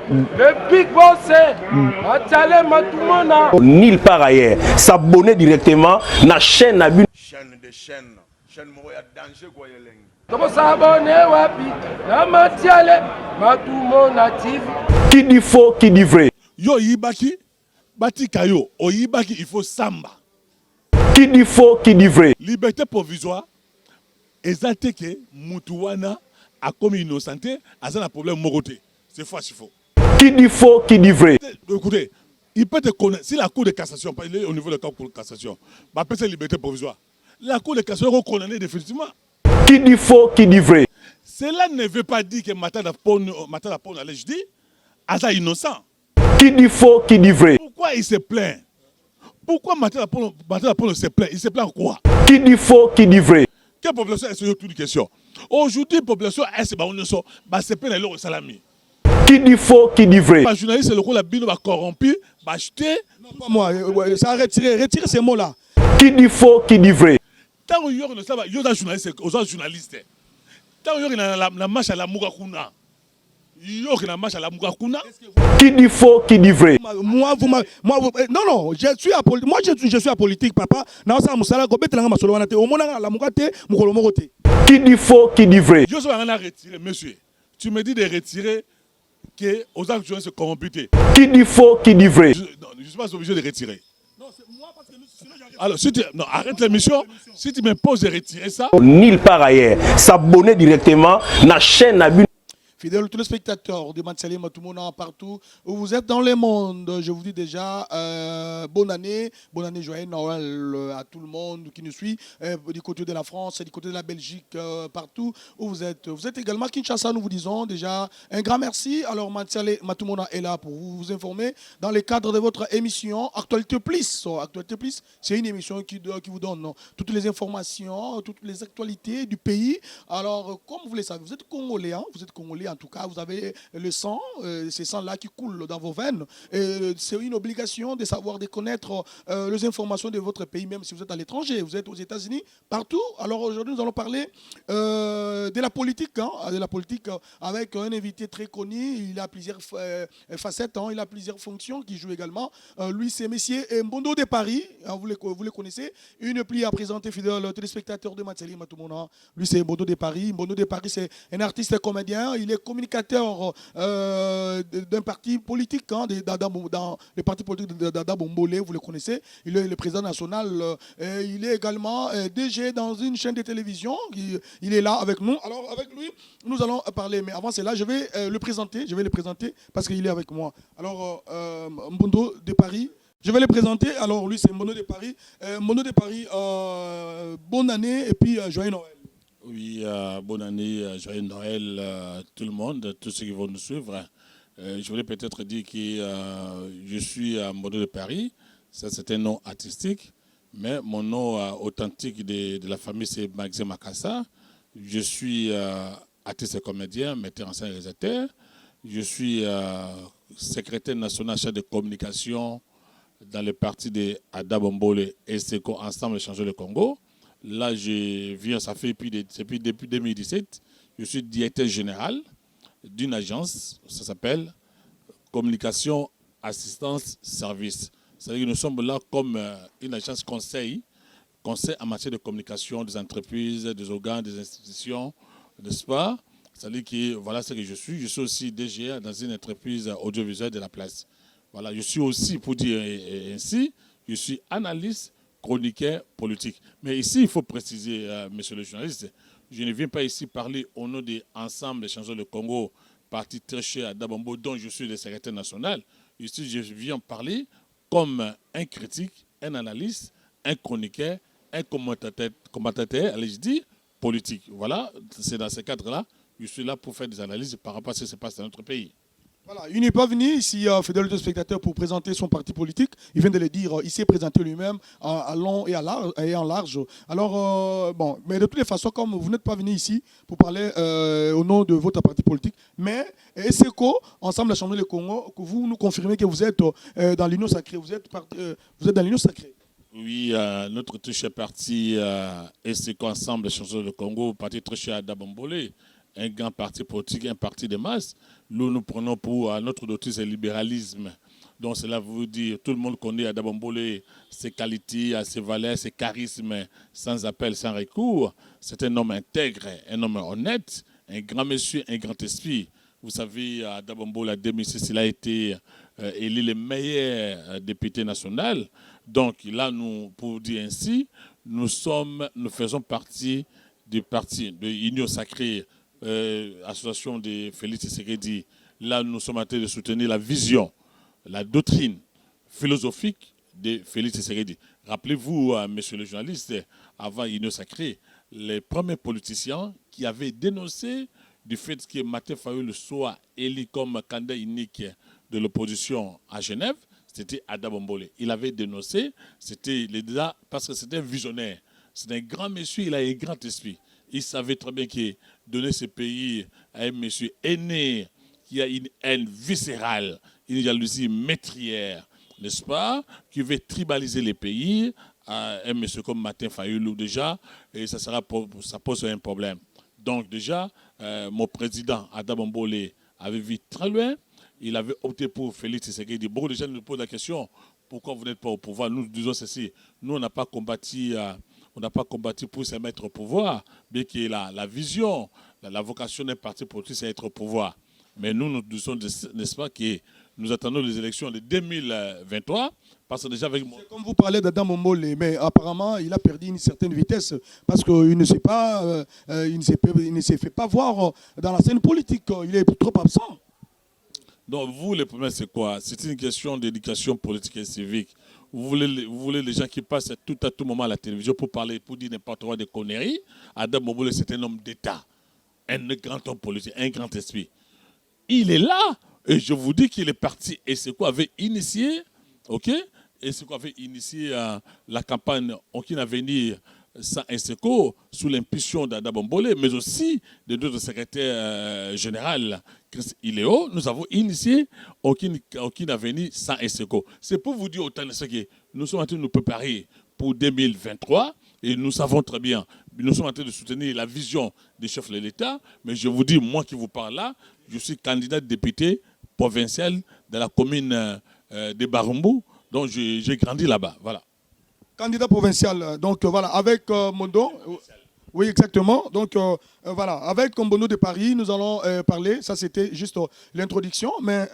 Le big boss, Atale Matumona. Nulle part ailleurs. S'abonner directement à la chaîne. Chaîne de chaîne. Chaîne Moya danger quoi yelengi. Comment s'abonner wapi? Na Matiale Matumona TV. Qui dit faux, qui dit vrai? Yo yibaki, bati kayo, o yibaki il faut samba. Qui dit faux, qui dit vrai? Liberté provisoire, exacte que Moutouana a commis innocenté, a un problème moroté. C'est faux, c'est faux. Qui dit faux, qui dit vrai? Écoutez, il peut te connaître, si la Cour de cassation, il est au niveau de la Cour de cassation, bah peut-être liberté provisoire. La Cour de cassation est condamnée définitivement. Qui dit faux, qui dit vrai? Cela ne veut pas dire que Matata Pon allait, je dis, Aza innocent. Qui dit faux, qui dit vrai? Pourquoi il se plaint? Pourquoi Matata Pon se plaint? Il se plaint quoi? Qui dit faux, qui dit vrai? Quelle population est-ce que une question? Aujourd'hui, la population est-ce que se plaint le salami? Qui dit faux, qui dit vrai? Les journalistes, le coup la bino va corrompu, va acheter. Non, pas moi, ça a retiré ces mots-là. Qui dit faux, qui dit vrai? Tant qu'il y a des journalistes, aux journalistes, tant qu'il y a la marche à la Mougakuna, qui dit faux, qui dit vrai? Moi, non, je suis à politique, papa. Qui dit faux, qui dit vrai? Je suis retirer, monsieur. Tu me dis de retirer que aux journalistes corrompus. Qui dit faux, qui dit vrai? Je ne suis pas obligé de retirer. Non, c'est moi parce que alors, si tu... Non, arrête l'émission. Si tu me poses de retirer ça. Nulle part ailleurs. S'abonner directement à la chaîne. Fidèles téléspectateurs de Matiale Matumona partout où vous êtes dans le monde, je vous dis déjà bonne année, joyeux Noël à tout le monde qui nous suit du côté de la France, du côté de la Belgique, partout où vous êtes. Vous êtes également à Kinshasa, nous vous disons déjà un grand merci. Alors Matiale Matumona est là pour vous informer dans le cadre de votre émission Actualité Plus. Actualité Plus, c'est une émission qui vous donne toutes les informations, toutes les actualités du pays. Alors comme vous le savez, vous êtes Congolais, hein, vous êtes Congolais. En tout cas, vous avez le sang, ces sangs-là qui coulent dans vos veines. C'est une obligation de savoir, de connaître les informations de votre pays, même si vous êtes à l'étranger, vous êtes aux États-Unis, partout. Alors aujourd'hui, nous allons parler de la politique, avec un invité très connu. Il a plusieurs facettes, il a plusieurs fonctions qui jouent également. Lui, c'est Monsieur Mbondo de Paris, hein, vous le connaissez. Une plie à présenter, fidèle téléspectateur de Matiale Matumona. Lui, c'est Mbondo de Paris. Mbondo de Paris, c'est un artiste comédien. Il est communicateur d'un parti politique, dans le parti politique de Dada Bombolé, vous le connaissez. Il est le président national. Il est également DG dans une chaîne de télévision. Il est là avec nous. Alors avec lui, nous allons parler. Mais avant cela, je vais le présenter. Parce qu'il est avec moi. Alors, Mbondo de Paris. Je vais le présenter. Alors lui, c'est Mbondo de Paris. Mbondo de Paris, bonne année et puis joyeux Noël. Oui, bonne année, joyeux Noël tout le monde, tous ceux qui vont nous suivre. Je voulais peut-être dire que je suis à Mbondo de Paris, ça c'est un nom artistique, mais mon nom authentique de la famille c'est Maxime Makassa. Je suis artiste et comédien, metteur en scène et réalisateur. Je suis secrétaire national chef de communication dans le parti de Ada Bombole et Seko Ensemble Changer le Congo. Là, je viens, ça fait depuis 2017. Je suis directeur général d'une agence, ça s'appelle Communication Assistance Service. C'est-à-dire que nous sommes là comme une agence conseil en matière de communication des entreprises, des organes, des institutions, n'est-ce pas? C'est-à-dire que voilà ce que je suis. Je suis aussi DGA dans une entreprise audiovisuelle de la place. Voilà, je suis aussi, pour dire ainsi, je suis analyste chroniqueur politique. Mais ici, il faut préciser, monsieur le journaliste, je ne viens pas ici parler au nom de Ensemble des Changeurs de Congo, parti très cher à Dabambo, dont je suis le secrétaire national. Ici, je viens parler comme un critique, un analyste, un chroniqueur, un commentateur, allez-je dire, politique. Voilà, c'est dans ce cadre-là, je suis là pour faire des analyses par rapport à ce qui se passe dans notre pays. Voilà, il n'est pas venu ici, fidèle spectateur, pour présenter son parti politique. Il vient de le dire, il s'est présenté lui-même à long et en large. Alors, bon, mais de toutes les façons, comme vous n'êtes pas venu ici pour parler au nom de votre parti politique, mais ESECO, ensemble la Chambre du Congo, que vous nous confirmez que vous êtes dans l'Union sacrée. Vous êtes dans l'Union sacrée. Oui, notre très cher parti ESECO, ensemble la Chambre du Congo, parti très cher à Dabambolé, un grand parti politique, un parti de masse. Nous prenons pour notre doctrine, c'est le libéralisme. Donc cela veut dire, tout le monde connaît Ada Bombolé, ses qualités, ses valeurs, ses charismes, sans appel, sans recours. C'est un homme intègre, un homme honnête, un grand monsieur, un grand esprit. Vous savez, Ada Bombolé, en 2006, il a été élu le meilleur député national. Donc là, pour dire ainsi, nous faisons partie du parti de l'Union Sacrée, association de Félix Tshisekedi. Là, nous sommes en train de soutenir la vision, la doctrine philosophique de Félix Tshisekedi. Rappelez-vous, monsieur le journaliste, avant l'Union Sacrée, les premiers politiciens qui avaient dénoncé du fait que Martin Fayulu soit élu comme candidat unique de l'opposition à Genève, c'était Ada Bombolé. Il avait dénoncé, parce que c'était un visionnaire. C'est un grand monsieur, il a un grand esprit. Il savait très bien que donner ce pays à un monsieur aîné qui a une haine viscérale, une jalousie métrière, n'est-ce pas, qui veut tribaliser les pays, à un monsieur comme Martin Fayulu déjà, et ça pose un problème. Donc déjà, mon président Ada Bombolé avait vu très loin. Il avait opté pour Félix Tshisekedi. Beaucoup de gens nous posent la question, pourquoi vous n'êtes pas au pouvoir? Nous disons ceci, nous on n'a pas combattu pour se mettre au pouvoir, bien que la vision, la vocation d'un parti politique, c'est être au pouvoir. Mais nous disons, n'est-ce pas, que nous attendons les élections de 2023, parce que déjà avec moi... Comme vous parlez d'Ada Bombolé, mais apparemment, il a perdu une certaine vitesse, parce qu'il ne s'est fait pas voir dans la scène politique. Il est trop absent. Donc vous, le problème, c'est quoi? C'est une question d'éducation politique et civique. Vous voulez les gens qui passent à tout moment à la télévision pour parler, pour dire n'importe quoi de conneries. Ada Bombolé, c'est un homme d'État, un grand homme politique, un grand esprit. Il est là, et je vous dis qu'il est parti. Et c'est quoi avait initié, ok? Et c'est quoi avait initié la campagne Aucun Avenir sans Inseko, sous l'impulsion d'Ada Bombolé, mais aussi de notre secrétaire général, Chris Iléo. Nous avons initié Aucun Avenir sans Inseko. C'est pour vous dire autant de ce que nous sommes en train de nous préparer pour 2023, et nous savons très bien, nous sommes en train de soutenir la vision des chefs de l'État, mais je vous dis, moi qui vous parle là, je suis candidat de député provincial de la commune de Barumbu, donc j'ai grandi là-bas, voilà. Candidat provincial, donc voilà, avec Mondo. Oui, exactement. Donc voilà, avec Kombono de Paris, nous allons parler, ça c'était juste l'introduction, mais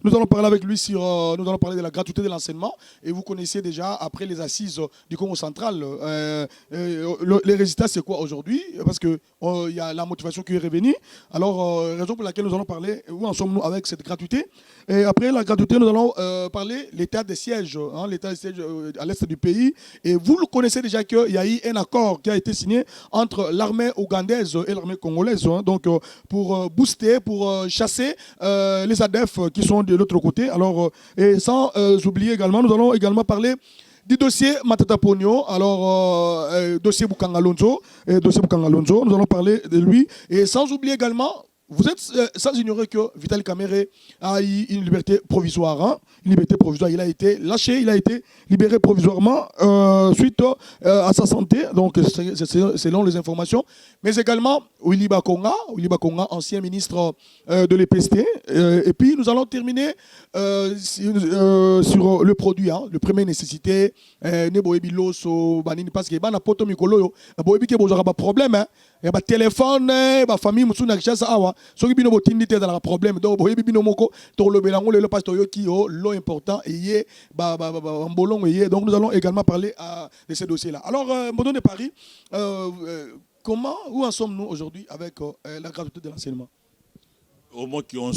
nous allons parler avec lui sur, nous allons parler de la gratuité de l'enseignement. Et vous connaissez déjà, après les assises du Congo central, les résultats c'est quoi aujourd'hui? Parce qu'il y a la motivation qui est revenue. Alors, raison pour laquelle nous allons parler, où en sommes-nous avec cette gratuité? Et après la gratuité, nous allons parler de l'état des sièges, l'état des sièges à l'est du pays. Et vous le connaissez déjà qu'il y a eu un accord qui a été signé entre l'armée ougandaise et l'armée congolaise, donc pour booster, pour chasser les ADF qui sont de l'autre côté. Alors, et sans oublier également, nous allons également parler du dossier Matata Pogno, alors dossier Bukanga Lonzo, nous allons parler de lui. Et sans oublier également, vous êtes sans ignorer que Vital Kamerhe a eu une liberté provisoire. Une liberté provisoire. Il a été lâché, il a été libéré provisoirement suite à sa santé. Donc, selon les informations. Mais également, Willy Bakonga, ancien ministre de l'EPST. Et puis, nous allons terminer sur le produit, le premier nécessité. Parce que y a problème. Il y a des téléphones, des familles, des familles, soki bino botindi te dans le problème donc boyebi bino moko to le belango le pasteur yo ki l'eau important et yé mbolongo yé. Donc nous allons également parler de ces dossiers là. Alors Mondo de Paris, où en sommes-nous aujourd'hui avec la gratuité de l'enseignement? Au moins qu'on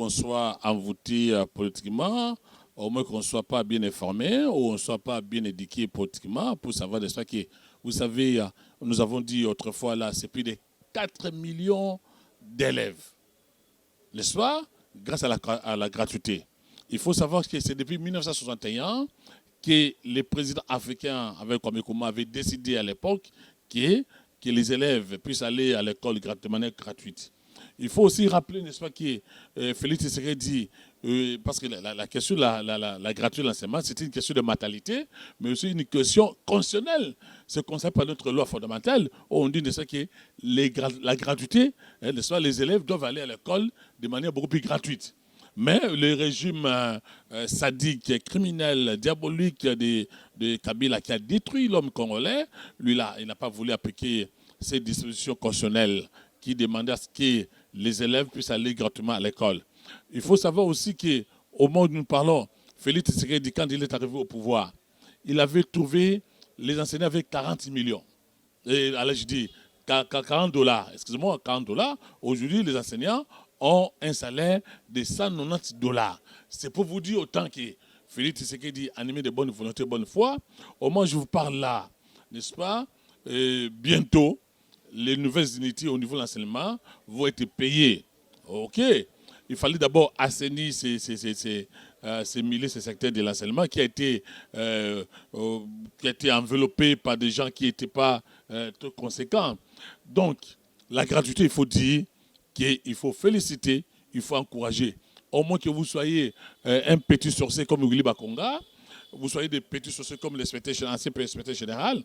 soit envoûté politiquement, au moins qu'on ne soit pas bien informé, ou on ne soit pas bien éduqué politiquement pour savoir de ça que vous savez, nous avons dit autrefois là, c'est plus de 4 millions d'élèves, n'est-ce pas, grâce à la gratuité. Il faut savoir que c'est depuis 1961 que les présidents africains avec Kwame Nkrumah avaient décidé à l'époque que les élèves puissent aller à l'école de manière gratuite. Il faut aussi rappeler, n'est-ce pas, que Félix Tshisekedi dit, parce que la question de la gratuité de l'enseignement, c'est une question de matérialité, mais aussi une question constitutionnelle. C'est consacré par notre loi fondamentale, où on dit, n'est-ce pas, que la gratuité, n'est-ce pas, les élèves doivent aller à l'école de manière beaucoup plus gratuite. Mais le régime sadique, criminel, diabolique de Kabila qui a détruit l'homme congolais, lui là, il n'a pas voulu appliquer ces dispositions constitutionnelles qui demandaient à ce que les élèves puissent aller gratuitement à l'école. Il faut savoir aussi qu'au moment où nous parlons, Félix Tshisekedi, quand il est arrivé au pouvoir, il avait trouvé les enseignants avec 40 millions. Et alors je dis, 40 $, excusez-moi, 40 $. Aujourd'hui, les enseignants ont un salaire de 190 $. C'est pour vous dire autant que Félix Tshisekedi, animé de bonne volonté, bonne foi, au moment où je vous parle là, n'est-ce pas, bientôt, les nouvelles unités au niveau de l'enseignement vont être payées. OK. Il fallait d'abord assainir ces milliers, ces secteurs de l'enseignement qui a été enveloppé par des gens qui n'étaient pas trop conséquents. Donc, la gratuité, il faut dire qu'il faut féliciter, il faut encourager. Au moins que vous soyez un petit sorcier comme Willy Bakonga, vous soyez des petits sorciers comme ancien inspecteur général,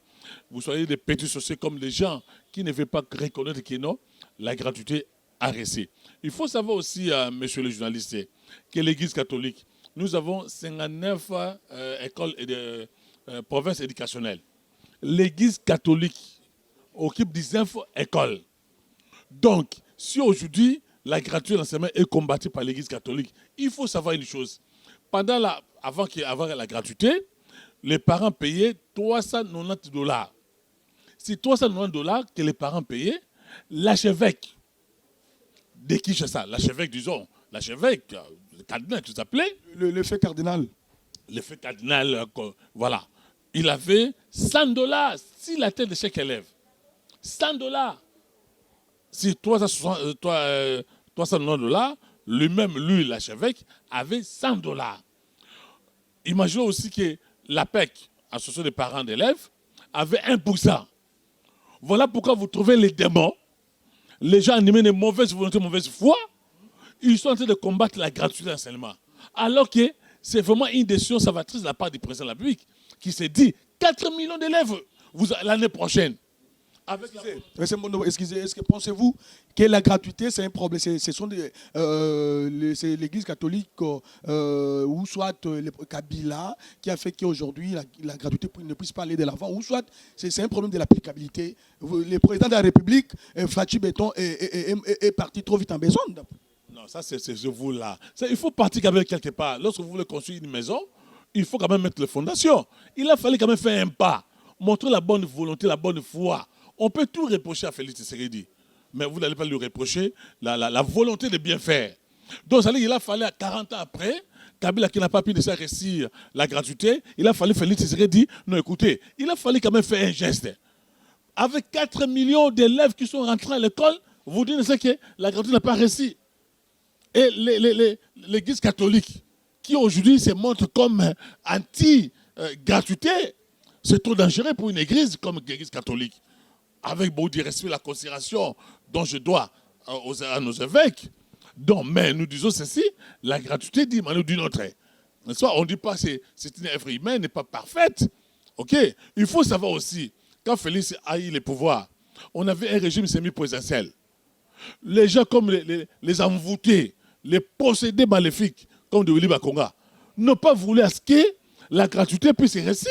vous soyez des petits sorciers comme les gens qui ne veulent pas reconnaître que non, la gratuité a resté. Il faut savoir aussi, monsieur le journaliste, que l'Église catholique, nous avons 59 écoles et de provinces éducationnelles. L'Église catholique occupe 19 écoles. Donc, si aujourd'hui, la gratuité de l'enseignement est combattue par l'Église catholique, il faut savoir une chose. Avant la gratuité, les parents payaient 390 $. Si 390 $ que les parents payaient, l'archevêque de Kinshasa, l'archevêque, disons, l'archevêque, le cardinal que vous appelez. L'effet cardinal. L'effet cardinal, voilà. Il avait 100 $ si la tête de chaque élève. 100 $. Si 390 $, lui-même, lui, l'archevêque, avait 100 $. Imaginez aussi que l'APEC, association des parents d'élèves, avait 1%. Voilà pourquoi vous trouvez les démons, les gens animés de mauvaise volonté, mauvaise foi, ils sont en train de combattre la gratuité de l'enseignement. Alors que c'est vraiment une décision salvatrice de la part du président de la République qui s'est dit 4 millions d'élèves l'année prochaine. Excusez, est-ce que pensez-vous que la gratuité, c'est un problème? Ce sont c'est l'Église catholique ou soit le Kabila qui a fait qu'aujourd'hui la gratuité ne puisse pas aller de l'avant, ou soit c'est un problème de l'applicabilité. Le président de la République, Fachi Béton, est parti trop vite en besoin. Non, ça c'est vous là. Il faut partir quand même quelque part. Lorsque vous voulez construire une maison, il faut quand même mettre les fondations. Il a fallu quand même faire un pas, montrer la bonne volonté, la bonne foi. On peut tout reprocher à Félix Tshisekedi, mais vous n'allez pas lui reprocher la volonté de bien faire. Donc, il a fallu, 40 ans après, Kabila qui n'a pas pu de ça réussir la gratuité, il a fallu Félix Tshisekedi, non écoutez, il a fallu quand même faire un geste. Avec 4 millions d'élèves qui sont rentrés à l'école, vous dites que la gratuité n'a pas réussi. Et l'Église catholique, qui aujourd'hui se montre comme anti-gratuité, c'est trop dangereux pour une église comme l'Église catholique. Avec beaucoup de respect, la considération dont je dois à nos évêques. Donc, mais nous disons ceci, la gratuité dit manière d'une autre. On ne dit pas que c'est une œuvre humaine, n'est pas parfaite. Ok. Il faut savoir aussi, quand Félix a eu le pouvoir, on avait un régime semi-présidentiel. Les gens comme les envoûtés, les possédés maléfiques, comme de Willy Bakonga, n'ont pas voulu à ce que la gratuité puisse réussir.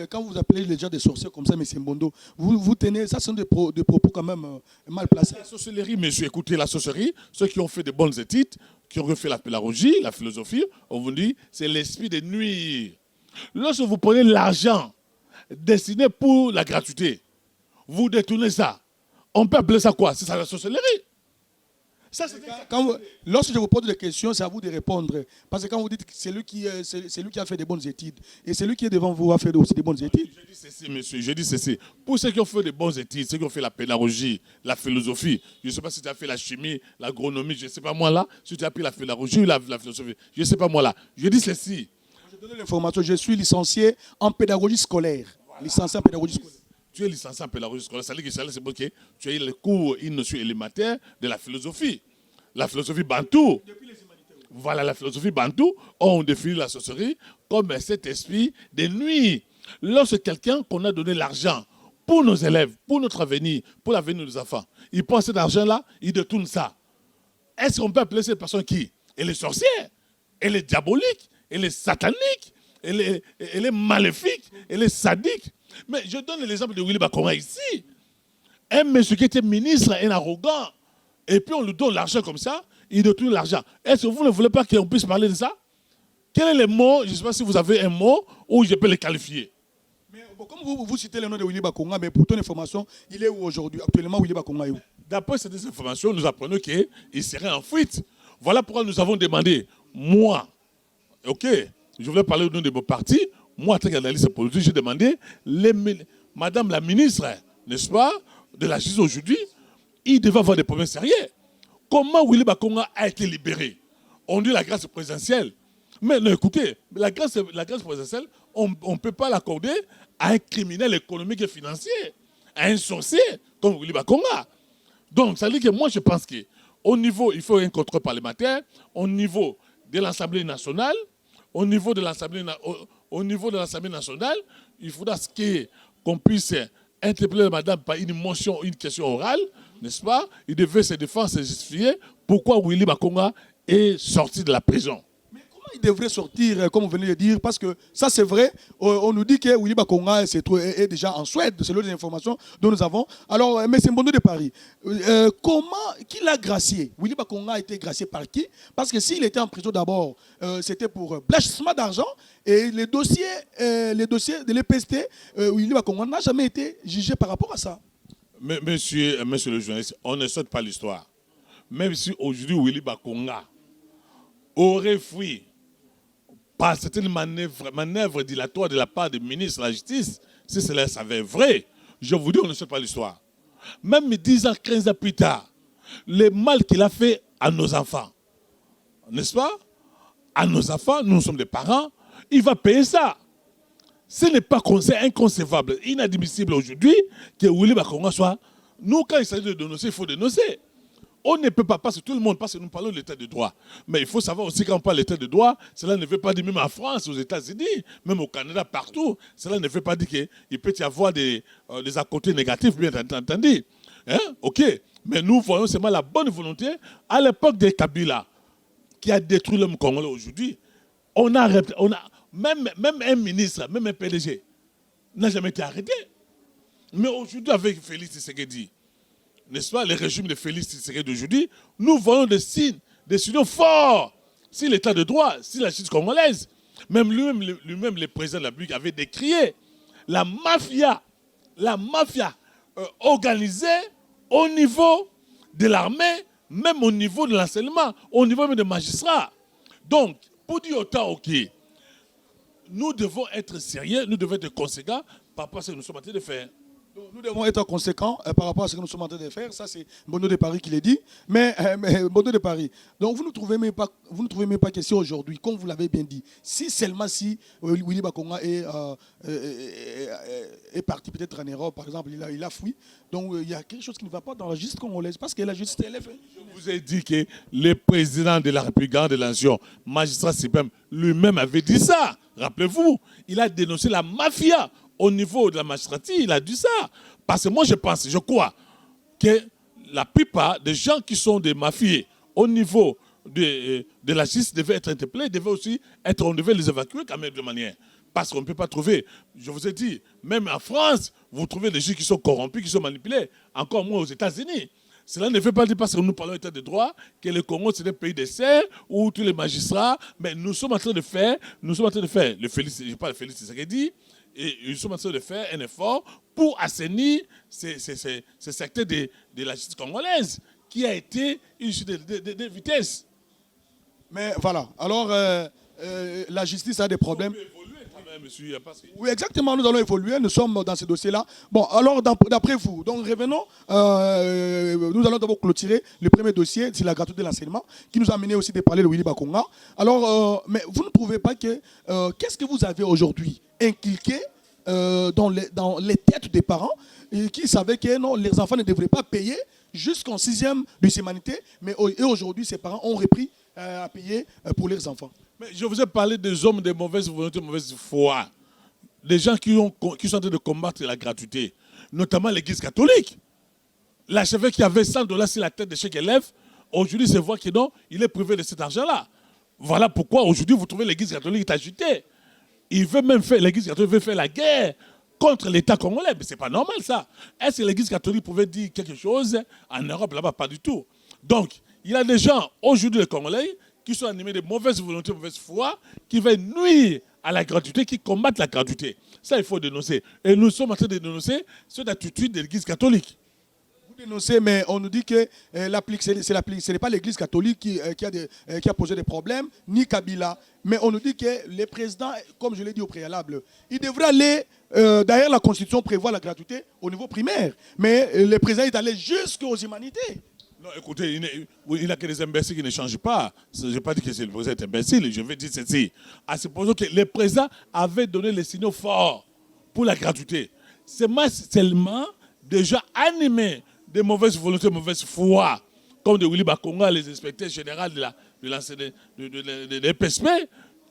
Quand vous appelez les gens des sorciers comme ça, M. Mbondo, vous tenez, ça sont des propos quand même mal placés. La sorcellerie, monsieur, écoutez, la sorcellerie, ceux qui ont fait de bonnes études, qui ont fait la pédagogie, la philosophie, on vous dit, c'est l'esprit de nuire. Lorsque vous prenez l'argent destiné pour la gratuité, vous détournez ça. On peut appeler ça quoi? C'est ça la sorcellerie. Lorsque je vous pose des questions, c'est à vous de répondre. Parce que quand vous dites que c'est lui qui a fait des bonnes études, et c'est lui qui est devant vous a fait aussi des bonnes études. Je dis ceci, monsieur, je dis ceci. Pour ceux qui ont fait des bonnes études, ceux qui ont fait la pédagogie, la philosophie, je ne sais pas si tu as fait la chimie, l'agronomie, je ne sais pas moi là, si tu as pris la pédagogie ou la philosophie, je ne sais pas moi là. Je dis ceci. Je donne l'information, je suis licencié en pédagogie scolaire. Voilà. Licencié en pédagogie scolaire. tu es licencié en pédagogie scolaire. C'est parce que tu as eu les cours, une notion élémentaire de la philosophie. La philosophie bantou. Voilà, la philosophie bantou, on définit la sorcellerie comme cet esprit de nuit. Lorsque quelqu'un qu'on a donné l'argent pour nos élèves, pour notre avenir, pour l'avenir des enfants, il prend cet argent-là, il détourne ça. Est-ce qu'on peut appeler cette personne qui? Elle est sorcière, elle est diabolique, elle est satanique, elle est maléfique, elle est sadique. Mais je donne l'exemple de Willy Bakonga ici. Un monsieur qui était ministre, un arrogant, et puis on lui donne l'argent comme ça, il détourne l'argent. Est-ce que vous ne voulez pas qu'on puisse parler de ça? Quel est le mot? Je ne sais pas si vous avez un mot où je peux le qualifier. Mais comme vous citez le nom de Willy Bakonga, mais pour ton information, il est où aujourd'hui? Actuellement, Willy Bakonga est où? D'après ces informations, nous apprenons qu'il serait en fuite. Voilà pourquoi nous avons demandé, moi, ok, je voulais parler au nom de mon parti, moi, en tant qu'analyste politique, j'ai demandé, madame la ministre, n'est-ce pas, de la justice aujourd'hui, il devait avoir des problèmes sérieux. Comment Willy Bakonga a été libéré? On dit la grâce présidentielle. Mais non, écoutez, la grâce présidentielle, on ne peut pas l'accorder à un criminel économique et financier, à un sorcier comme Willy Bakonga. Donc, ça veut dire que moi, je pense qu'au niveau, il faut un contrôle parlementaire, au niveau de l'Assemblée nationale, au niveau de l'Assemblée nationale, il faudra qu'on puisse interpeller madame par une motion, une question orale, n'est-ce pas? Il devait se défendre, se justifier pourquoi Willy Bakonga est sorti de la prison. Mais comment il devrait sortir, comme vous venez de dire? Parce que ça, c'est vrai. On nous dit que Willy Bakonga est déjà en Suède, c'est l'autre information dont nous avons. Alors, mais c'est Mbondo de Paris. Qui l'a gracié? Willy Bakonga a été gracié par qui? Parce que s'il était en prison d'abord, c'était pour blanchissement d'argent. Et les dossiers de l'EPST, Willy Bakonga n'a jamais été jugé par rapport à ça. Mais monsieur le journaliste, on ne saute pas l'histoire. Même si aujourd'hui Willy Bakonga aurait fui par certaines manœuvres dilatoires de la part du ministre de la Justice, si cela s'avère vrai, je vous dis, on ne saute pas l'histoire. Même 10 ans, 15 ans plus tard, le mal qu'il a fait à nos enfants, n'est-ce pas? À nos enfants, nous sommes des parents, il va payer ça. Ce n'est pas inconcevable, inadmissible aujourd'hui que Willy Bakonga soit... Nous, quand il s'agit de dénoncer, il faut dénoncer. On ne peut pas, parce que tout le monde, parce que nous parlons de l'état de droit. Mais il faut savoir aussi quand on parle de l'état de droit, cela ne veut pas dire, même en France, aux États-Unis, même au Canada, partout, cela ne veut pas dire qu'il peut y avoir des à-côtés négatifs, bien entendu. Hein? Ok, mais nous voyons seulement la bonne volonté. À l'époque de Kabila, qui a détruit l'homme congolais aujourd'hui, même un ministre, même un PDG, n'a jamais été arrêté. Mais aujourd'hui, avec Félix Tshisekedi, n'est-ce pas, le régime de Félix Tshisekedi d'aujourd'hui, nous voyons des signaux forts sur l'état de droit, sur la justice congolaise. Même lui-même, le président de la République avait décrié la mafia organisée au niveau de l'armée, même au niveau de l'enseignement, au niveau même des magistrats. Donc, pour dire autant, ok, nous devons être sérieux, nous devons être conséquents par rapport à ce que nous sommes en train de faire. Donc, nous devons être conséquents par rapport à ce que nous sommes en train de faire. Ça, c'est Mbondo de Paris qui l'a dit. Mais Mbondo de Paris, donc vous ne trouvez même pas question aujourd'hui, comme vous l'avez bien dit, si seulement si Willy Bakonga est parti peut-être en Europe, par exemple, il a fui. Donc il y a quelque chose qui ne va pas dans la justice congolaise, parce que la justice est faite. Je vous ai dit que le président de la République de la Nation, magistrat suprême, lui-même avait dit ça. Rappelez-vous, il a dénoncé la mafia. Au niveau de la magistrature, il a dit ça. Parce que moi, je crois que la plupart des gens qui sont des mafieux au niveau de la justice devaient être interpellés, on devait les évacuer quand même de manière. Parce qu'on ne peut pas trouver, je vous ai dit, même en France, vous trouvez des gens qui sont corrompus, qui sont manipulés, encore moins aux États-Unis. Cela ne veut pas dire, parce que nous parlons d'état de droit, que le Congo c'est un pays de serre où tous les magistrats, mais nous sommes en train de faire, je parle de Félix Tshisekedi, et nous sommes en train de faire un effort pour assainir ce secteur de la justice congolaise qui a été une chute de vitesse. Mais voilà, alors la justice a des problèmes. Monsieur, oui, exactement, nous allons évoluer, nous sommes dans ce dossier-là. Bon, alors, d'après vous, donc revenons, nous allons d'abord clôturer le premier dossier, c'est la gratuité de l'enseignement, qui nous a amené aussi de parler de Willy Bakonga. Alors, mais vous ne trouvez pas que, qu'est-ce que vous avez aujourd'hui inculqué dans les têtes des parents qui savaient que non, les enfants ne devraient pas payer jusqu'en 6e de humanité, mais aujourd'hui, ces parents ont repris à payer pour leurs enfants. Mais je vous ai parlé des hommes de mauvaise volonté, de mauvaise foi. Des gens qui sont en train de combattre la gratuité, notamment l'Église catholique. L'archevêque qui avait $100 sur la tête de chaque élève, aujourd'hui, se voit que non, il est privé de cet argent-là. Voilà pourquoi aujourd'hui, vous trouvez l'Église catholique agitée. Il veut même faire, l'Église catholique veut faire la guerre contre l'État congolais. Mais ce n'est pas normal, ça. Est-ce que l'Église catholique pouvait dire quelque chose en Europe, là-bas? Pas du tout. Donc, il y a des gens, aujourd'hui, les Congolais, qui sont animés de mauvaise volonté, de mauvaise foi, qui veulent nuire à la gratuité, qui combattent la gratuité. Ça, il faut dénoncer. Et nous sommes en train de dénoncer cette attitude de l'Église catholique. Vous dénoncez, mais on nous dit que ce n'est pas l'Église catholique qui a posé des problèmes, ni Kabila. Mais on nous dit que les présidents, comme je l'ai dit au préalable, ils devraient aller, d'ailleurs la Constitution prévoit la gratuité au niveau primaire, mais le président est allé jusqu'aux humanités. Non, écoutez, il n'a que des imbéciles qui ne changent pas. Je n'ai pas dit que c'est le président est imbécile. Je vais dire ceci. À supposer que les présidents avaient donné les signaux forts pour la gratuité. C'est seulement déjà animés de mauvaise volonté, de mauvaise foi, comme de Willy Bakonga, les inspecteurs généraux de l'EPSP,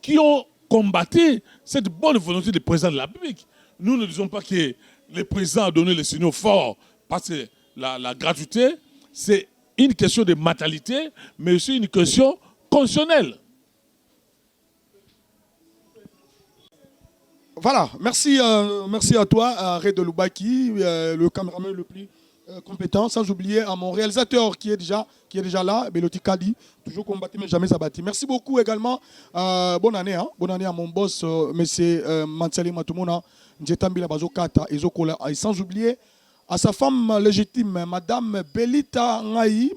qui ont combattu cette bonne volonté du président de la République. Nous ne disons pas que le président a donné les signaux forts, parce que la gratuité, c'est une question de matalité, mais aussi une question constitutionnelle. Voilà, merci à toi, Ray de Loubaki, le caméraman le plus compétent, sans oublier à mon réalisateur qui est déjà là, Beloti Kadi, toujours combattu mais jamais abattu. Merci beaucoup également, bonne année à mon boss, monsieur Mansali Matumona, Njetambila Bazokata, Ezokola, et sans oublier à sa femme légitime, Madame Belita Ngaï,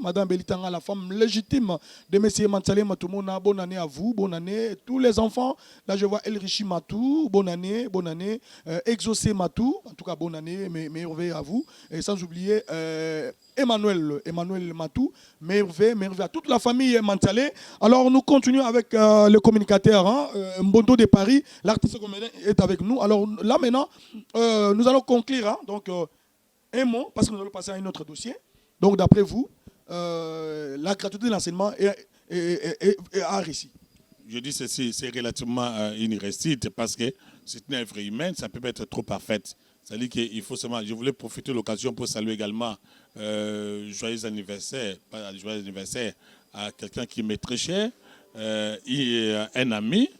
la femme légitime de M. Mansale Matumona. Bonne année à vous, bonne année. Tous les enfants, là je vois Elrichi Matou, bonne année. Exaucé Matou, en tout cas bonne année, meilleurs vœux à vous. Et sans oublier Emmanuel Matou, meilleurs vœux à toute la famille Mansale. Alors nous continuons avec le communicateur, Mbondo de Paris, l'artiste comédien est avec nous. Alors là maintenant, nous allons conclure, donc un mot, parce que nous allons passer à un autre dossier. Donc, d'après vous, la gratuité de l'enseignement est un récit. Je dis ceci, c'est relativement une réussite parce que c'est une œuvre humaine, ça peut pas être trop parfaite. C'est-à-dire qu'il faut seulement. Je voulais profiter de l'occasion pour saluer également joyeux anniversaire à quelqu'un qui m'est très cher, un ami,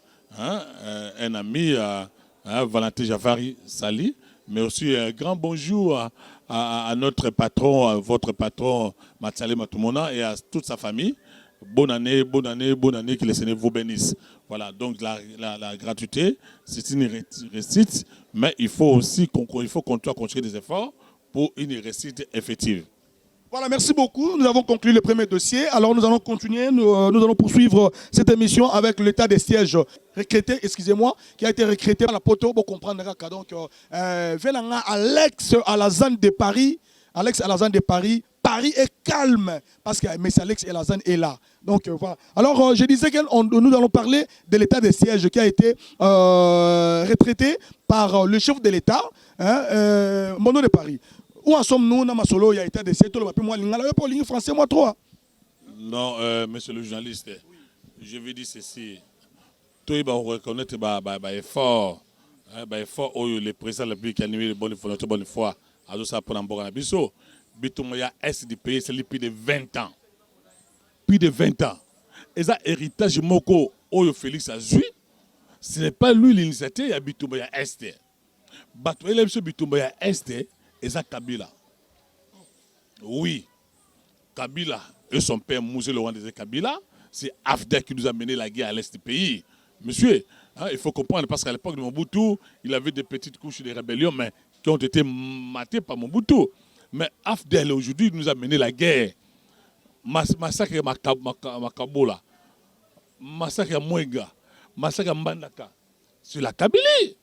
Valentin Javari Sali, mais aussi un grand bonjour à notre patron, votre patron Matsale Matumona et à toute sa famille. Bonne année, que le Seigneur vous bénisse. Voilà, donc la gratuité, c'est une réussite, mais il faut aussi construire des efforts pour une réussite effective. Voilà, merci beaucoup. Nous avons conclu le premier dossier. Alors nous allons continuer, nous allons poursuivre cette émission avec l'état des sièges recruté, qui a été recruté par la Poto pour comprendre. Donc, Velanga Alex Alazan de Paris. Paris est calme parce que M. Alex Alazan est là. Donc voilà. Alors je disais que nous allons parler de l'état des sièges qui a été retraité par le chef de l'État, Mono de Paris. Où en sommes-nous dans Masolo? Il y a été décès, tout le monde, moi, ligne français, moi, trop. Non, monsieur le journaliste, je vais dire ceci. Tout le monde reconnaît l'effort, le président de la République a animé de bonne volonté, bonne foi. À ça pour l'emborder. Biso, Bitoumaya est du pays, c'est plus de 20 ans. Plus de 20 ans. Et ça, héritage Moko, Oyo Félix Azui, ce n'est pas lui l'initiative, il y a Bitoumaya Est. Batoué, Bitoumaya Est. Et ça, Kabila. Oui, Kabila et son père Mouzé Laurent de Kabila, c'est Afder qui nous a mené la guerre à l'est du pays. Monsieur, il faut comprendre, parce qu'à l'époque de Mobutu, il avait des petites couches de rébellion, mais qui ont été matées par Mobutu. Mais Afder, aujourd'hui, nous a mené la guerre. Massacre Makabola, massacre Mouega, massacre Mbandaka. C'est la Kabylie.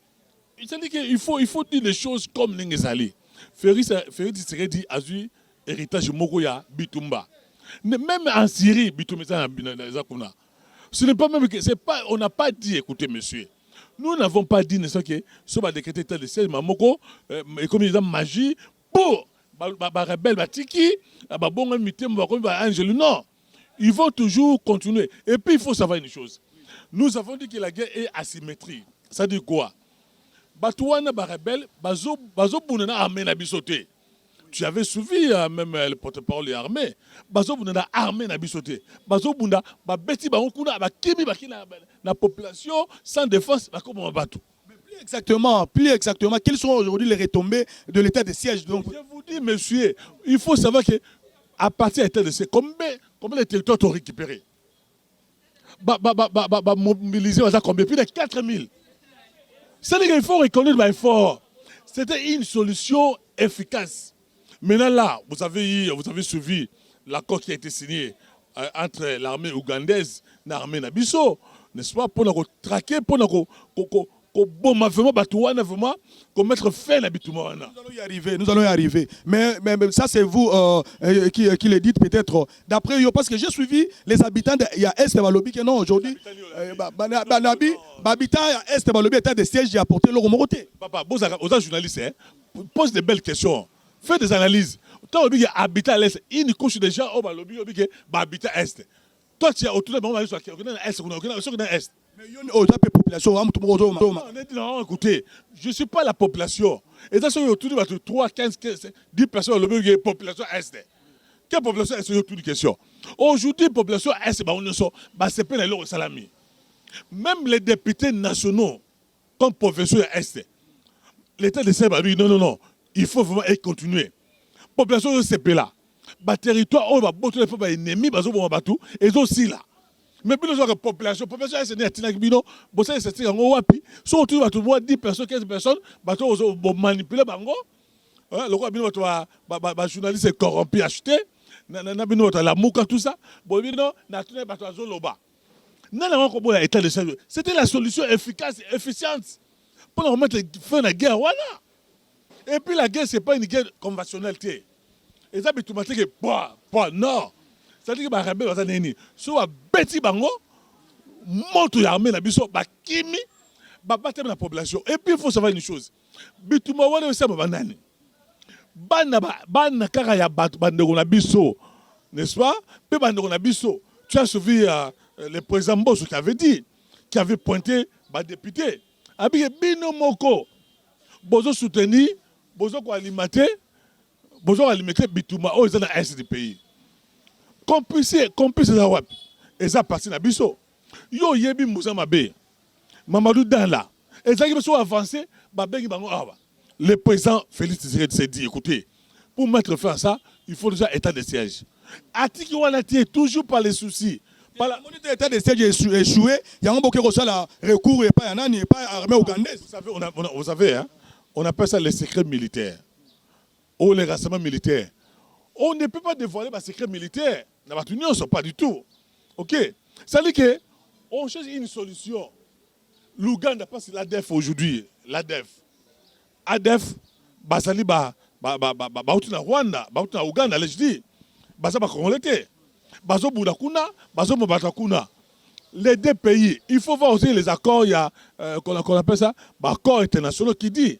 C'est-à-dire qu'il faut dire les choses comme Nengezali. Ferry dit Azui, héritage Mokoya, Bitumba. Même en Syrie, Bitumba, ce n'est pas même que. On n'a pas dit, écoutez, monsieur, Nous n'avons pas dit, n'est-ce pas, que ce va décréter état de siège, Mamoko, et comme ils ont magie, pour rebelle, Batiki, bon, Angelo, non. Ils vont toujours continuer. Et puis, il faut savoir une chose. Nous avons dit que la guerre est asymétrique. Ça dit quoi? Batouana, rebelle, Bazo Bounana, armée, Nabisoté. Tu avais suivi même le porte-parole de l'armée. Bazo Bounana, armée, Nabisoté. Bazo Bounda, Beti, Baonkuna, Kimi, la population sans défense, comment on va tout. Plus exactement, quelles sont aujourd'hui les retombées de l'état de siège donc? Je vous dis, monsieur, il faut savoir qu'à partir de l'état de siège, combien de territoires ont récupéré? Mobiliser, combien? Plus de 4000. C'est-à-dire qu'il faut reconnaître l'effort. C'était une solution efficace. Maintenant là, vous avez suivi l'accord qui a été signé entre l'armée ougandaise et l'armée Nabiso, n'est-ce pas, pour nous traquer, pour nous mettre fin à Bitouma. Nous allons y arriver. Mais ça, c'est vous qui le dites peut-être. D'après eux, parce que j'ai suivi les habitants de Est Balobi qui non aujourd'hui. Habitants à Est Balobi étaient des sièges, j'ai apporté leur côté. Papa, aux journalistes, pose des belles questions. Fais des analyses. Tant que habitant à l'Est, il couche déjà au Balobi, habitant à l'Est. Toi, tu as autour de l'Est, Est. Mais il y a une population. Non, écoutez, je ne suis pas la population. Et ça, c'est autour de 3, 15, 10 personnes, la population Est. Quelle population Est, c'est autour de question. Aujourd'hui, population Est, c'est pas le salami. Même les députés nationaux, comme professeur Est, l'État de Sèvres a dit non, il faut vraiment continuer. Population de CP là, territoire, on va battre les peuples ennemis, et aussi là. Mais puis la population est née à Tinakbino, c'est en Wapi, surtout à tout le monde, 10 personnes, 15 personnes, on manipuler Bango. Le roi Bino, journaliste est corrompu, acheté, la mouka, tout ça, c'était la solution efficace et efficiente pour remettre fin à la guerre. Voilà. Et puis la guerre, ce n'est pas une guerre conventionnelle. Et ça, tu m'as dit que, non. C'est-à-dire que les rebelles, si on a bêti bango, monte l'armée, la biso, kimi, battre la population. Et puis il faut savoir une chose. Bituma wana aussi banani. Bana kara ya bandeko na biso, n'est-ce pas? Pe bandeko na biso. Tu as suivi le président Bosso qui avait dit, qui avait pointé les députés. Abike bino moko, bozo soutenir, bozo ko alimenter, bozo alimenter bituma o ils dans l'est du pays. Complice ça wap et ça parti na biso yo yebi Moussa Mabé Mamadou Dan là et ça qui sont avancé babengi bango awa le président Félix Tshisekedi s'est dit écoutez pour mettre fin à ça il faut déjà état de siège atiki wana tie toujours par les soucis par la monnaie état de siège échoué il y a un beaucoup de la recours et pas nani et pas armée ougandaise vous savez hein on appelle ça les secrets militaires ou les renseignements militaires. On ne peut pas dévoiler les secrets militaires. Nous ne sommes pas du tout. Ok? Ça veut dire qu'on cherche une solution. L'Ouganda passe l'ADEF aujourd'hui. L'ADEF. ADEF, Basali, Baoutina Rwanda, Baoutina Ouganda, je dis. Basaba Congolais. Baso Boudakuna, Baso Mobatakuna. Les deux pays, il faut voir aussi les accords, il y a, qu'on appelle ça, accords internationaux qui dit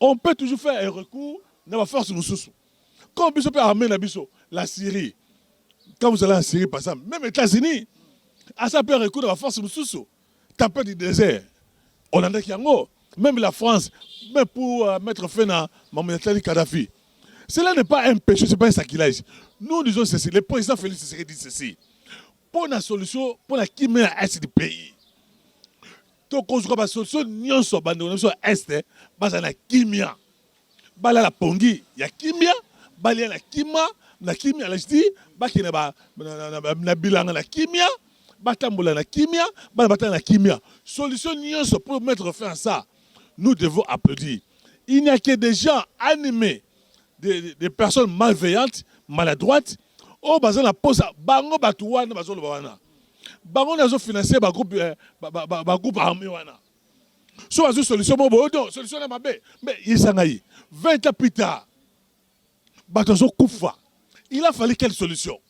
on peut toujours faire un recours dans la force nous sous. Quand on peut armer la Syrie, quand vous allez en Syrie, par exemple, même les États-Unis, à ça peut recourir à la force de taper du désert. On en a qui en même la France, même pour mettre fin à Mamadou Kadhafi. Cela n'est pas un péché, ce n'est pas un sacrilège. Nous disons ceci, le président Félix Tshisekedi dit ceci. Pour la solution, pour la qui met à l'est du pays. Donc, on a une solution, nous sommes à l'est, parce qu'il y a la kimia. Bala la pongi, il y a kimia. Balia la kima, na kimia la jdi, baki na bilanga la kimia, batambola la kimia, bata la kimia. Solution nyonso pour mettre fin à ça. Nous devons applaudir. Il n'y a que des gens animés, des personnes malveillantes, maladroites. Oh, bazan la pose, bango batouana, bazon le bawana. Bango nazo financer ba groupe armé wana. So azo solution bon, solution na mabe. Mais yisangayi. 20 ans plus tard. Il a fallu quelle solution?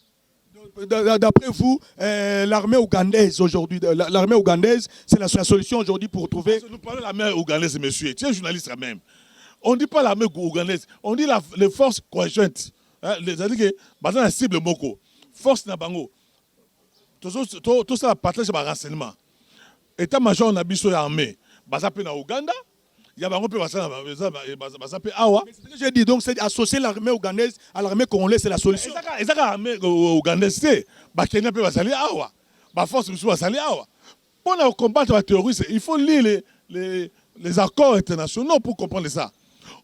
D'après vous, l'armée ougandaise aujourd'hui, l'armée ougandaise, c'est la solution aujourd'hui pour trouver... Nous parlons de l'armée ougandaise, monsieur. Tu es journaliste quand même. On ne dit pas l'armée ougandaise, on dit les forces conjointes. C'est-à-dire que, par exemple, la cible Moko, force Nabango, tout ça partage par renseignement. État-major, on a biso l'armée. Basape na Ouganda, il y a un peu Basape Awa. C'est ce que j'ai dit, donc c'est associer l'armée ougandaise à l'armée congolaise, c'est la solution. Et ça, l'armée ougandaise, c'est Kenya peut basali Awa. Force musu basali Awa. Pour combattre les terroristes, il faut lire les accords internationaux pour comprendre ça.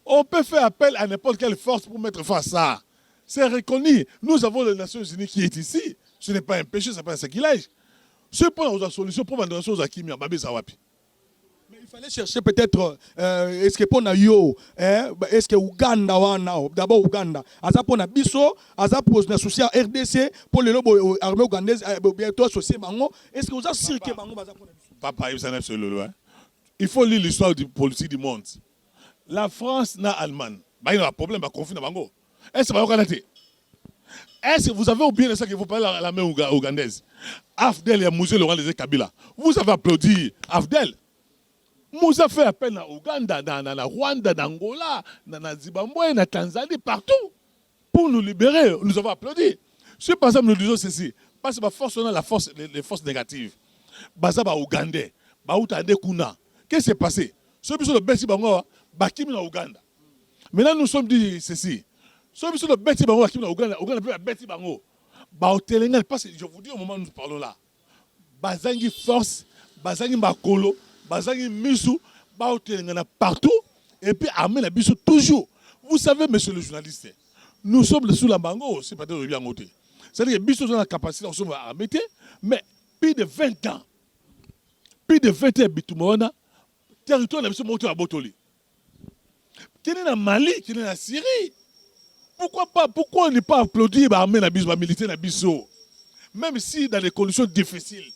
On peut faire appel à n'importe quelle force pour mettre fin à ça. C'est reconnu. Nous avons les Nations Unies qui est ici. Ce n'est pas un péché, ce n'est pas un sacrilège. C'est pour la solution pour les Nations Unies. Mais il fallait chercher peut-être, est-ce que pour Nayo, est-ce que Ouganda, d'abord Ouganda, Aza pour Nabiso, Aza pour l'associé à RDC, pour l'armée ougandaise, bientôt associé Bango, est-ce que vous avez cirqué Bango Papa, il faut lire l'histoire politique du monde. La France n'a Allemagne. Il y a un problème, il y a un conflit dans Bango. Est-ce que vous avez oublié de ça que vous parlez de l'armée ougandaise? Afdel et Mouzé Laurent les Kabila. Vous avez applaudi Afdel. Moussa fait appel à Ouganda, dans Rwanda, dans Angola, dans Zimbabwe, dans Tanzanie, partout. Pour nous libérer, nous avons applaudi. Si par exemple nous disons ceci, parce que les forces négatives, Bazaba Ougandais, Baoutande Kuna, qu'est-ce qui s'est passé? Ceux qui sont le Betty Bango, Bakim na Ouganda. Maintenant nous sommes dit ceci. Ceux qui sont le Betty Bango, Bakim na Ouganda, Ouganda peut Betty Bango. Baotelenga, parce que je vous dis au moment où nous parlons là, Bazangi force, Bazangi Makolo, Bazangi Misu, Baotelenga partout, et puis Armée la Bissou toujours. Vous savez, monsieur le journaliste, nous sommes sous la Bango, c'est pas de bien côté. C'est-à-dire que Bissou a la capacité de armer, mais plus de 20 ans, Bitumona, territoire de monté à Botoli. Qui est dans Mali, qui est en Syrie. Pourquoi on n'est pas applaudi par l'armée militaire Bissau? Même si dans des conditions difficiles.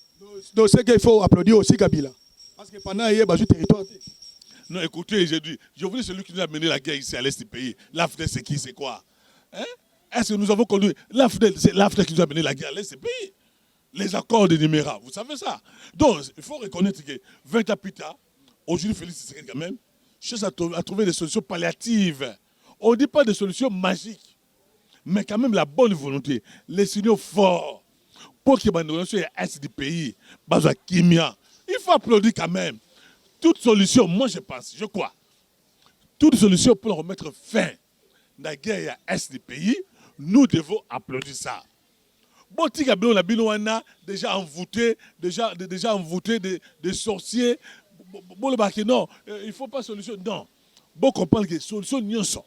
Donc c'est qu'il faut applaudir aussi Kabila. Parce que pendant hier, il y a un territoire. Non, écoutez, je voulais celui qui nous a mené la guerre ici à l'est du pays. L'AFDEL, c'est qui, c'est quoi? Est-ce que nous avons conduit l'AFDEL, c'est l'AFDEL qui nous a mené la guerre à l'est du pays? Les accords de Nimera, vous savez ça? Donc, il faut reconnaître que 20 ans plus tard, aujourd'hui, Félix Tshisekedi quand même, cherche à trouver des solutions palliatives. On ne dit pas des solutions magiques, mais quand même la bonne volonté, les signaux forts pour que les relations est du pays, il faut applaudir quand même. Toute solution, moi je pense, je crois, toute solution pour remettre fin à la guerre à l'est du pays, nous devons applaudir ça. Bon, on a déjà envoûté des sorciers. Non, il ne faut pas de solution. Non. Bon, comprendre que solution n'y sont.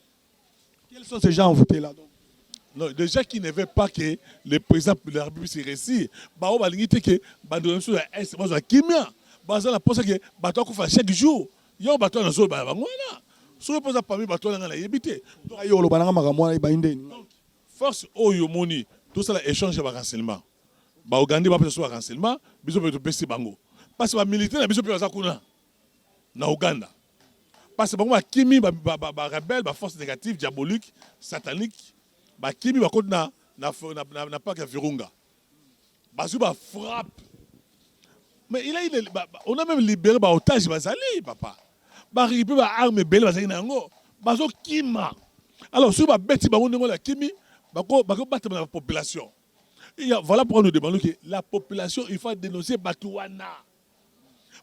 Quels sont ces gens envoûtés là donc? Non, des gens qui ne veulent pas que le président de la République se récit. On va dire que la chose est la kimia. La pose que bateau qu'on fait chaque jour. Il y a un bateau dans le sol. Si on pose parmi bateau dans la yébité. Force Oyomoni, tout ça échange de renseignements. Ouganda va faire renseignement, biso peut pesi bango. Parce que les militaires na biso peut faire ça na Ouganda. Parce que les kimi rebelle, les forces négatives, diaboliques, sataniques, les kimi va contre na pas que Virunga. Basu ba frappe. Mais on a même libéré les otages bazali papa. Ba récupérer ba armes belle bazali nango. Bazo kima. Alors si ba beti bango ngo la kimi, bako battre la population. Voilà pourquoi nous demandons que la population, il faut dénoncer Batouana.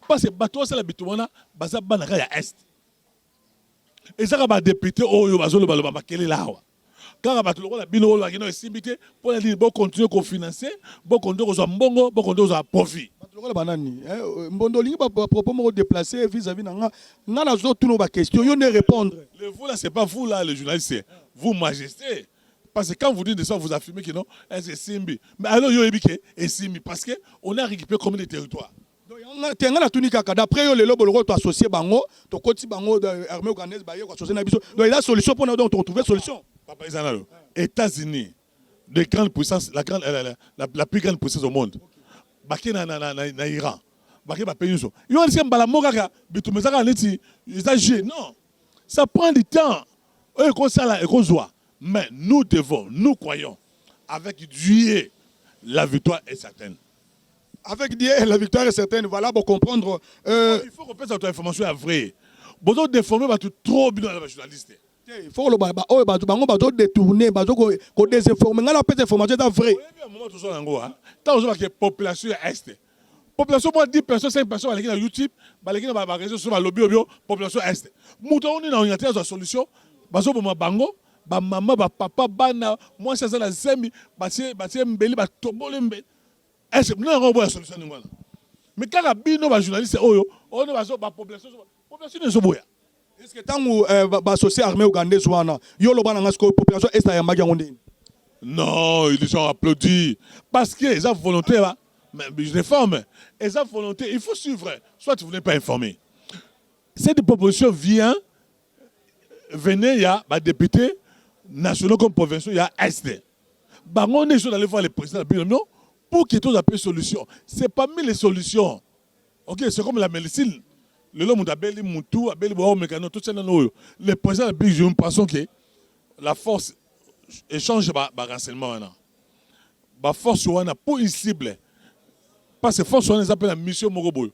Parce que Batouana, c'est la Batouana, Baza Banaka ya Est. Et ça, va député, oh, yo, Bazo, le Baloma, quel est là? Quand Batouana, la Bino, la Guinée, est pour dire, bon, continuer à financer, bon, continuer à mbongo, bon, continuer à profit. Batouana, banani, Mbondoli, propos déplacé vis-à-vis n'a toutes nos questions, il y a répondre. Vous là, c'est pas vous là, les journalistes, vous, majesté. Parce que quand vous dites de ça, vous affirmez que non, c'est Simbi. Mais alors, il y a Simbi. Parce qu'on a récupéré combien de territoires? D'après les lobes, tu associé Bango, tu côté Bango, l'armée ougandaise, tu associé Nabiso. Donc, il y a une solution pour nous, donc, trouver une solution. Papa Izanalo, États-Unis, de grande puissance, la plus grande puissance au monde. Baké na Iran. Baké na pays. Ils ont dit que Balamoga, non. Ça prend du temps. Mais nous devons, nous croyons, avec Dieu, la victoire est certaine. Avec Dieu, la victoire est certaine. Voilà, pour comprendre. Il faut qu'on fasse cette information à vrai. Besoin d'informer trop bien les journalistes. Il faut que détourner, que désinformer. On a pas d'information vraie. Tant que la population est. Population, moi, 10 personnes, 5 personnes, qui sont sur YouTube, qui sont sur réseaux sociaux, lobby, population est. Mouton, on est dans une solution. Bazo pour bango, ba maman, ba papa, bana, moi c'est ça la zemi, batie mbeli, ba tobole mbeli. Est-ce que nous avons une solution? Mais quand la bino ba journaliste, on est ba population ne se boya. Est-ce que tant que associé armée ougandaise wana, yo lo bana ngasko population est à yamagi ngondeni? Non, ils sont applaudis parce que ils ont volonté là. Mais je réforme. Ils ont volonté, il faut suivre. Soit vous n'êtes pas informé. Cette proposition vient. Venez, il y a des députés nationaux comme provinciaux, il y a Est. On est allé voir les présidents de la pour qu'il y ait des solutions. C'est parmi les solutions. Ok, c'est comme la médecine. Le long d'Abeli Moutou, Abeli Boao Mécano, tout ça, les présidents de la j'ai l'impression que la force échange de renseignements. La force pour une cible. Parce que force, on appelle la mission Morobo.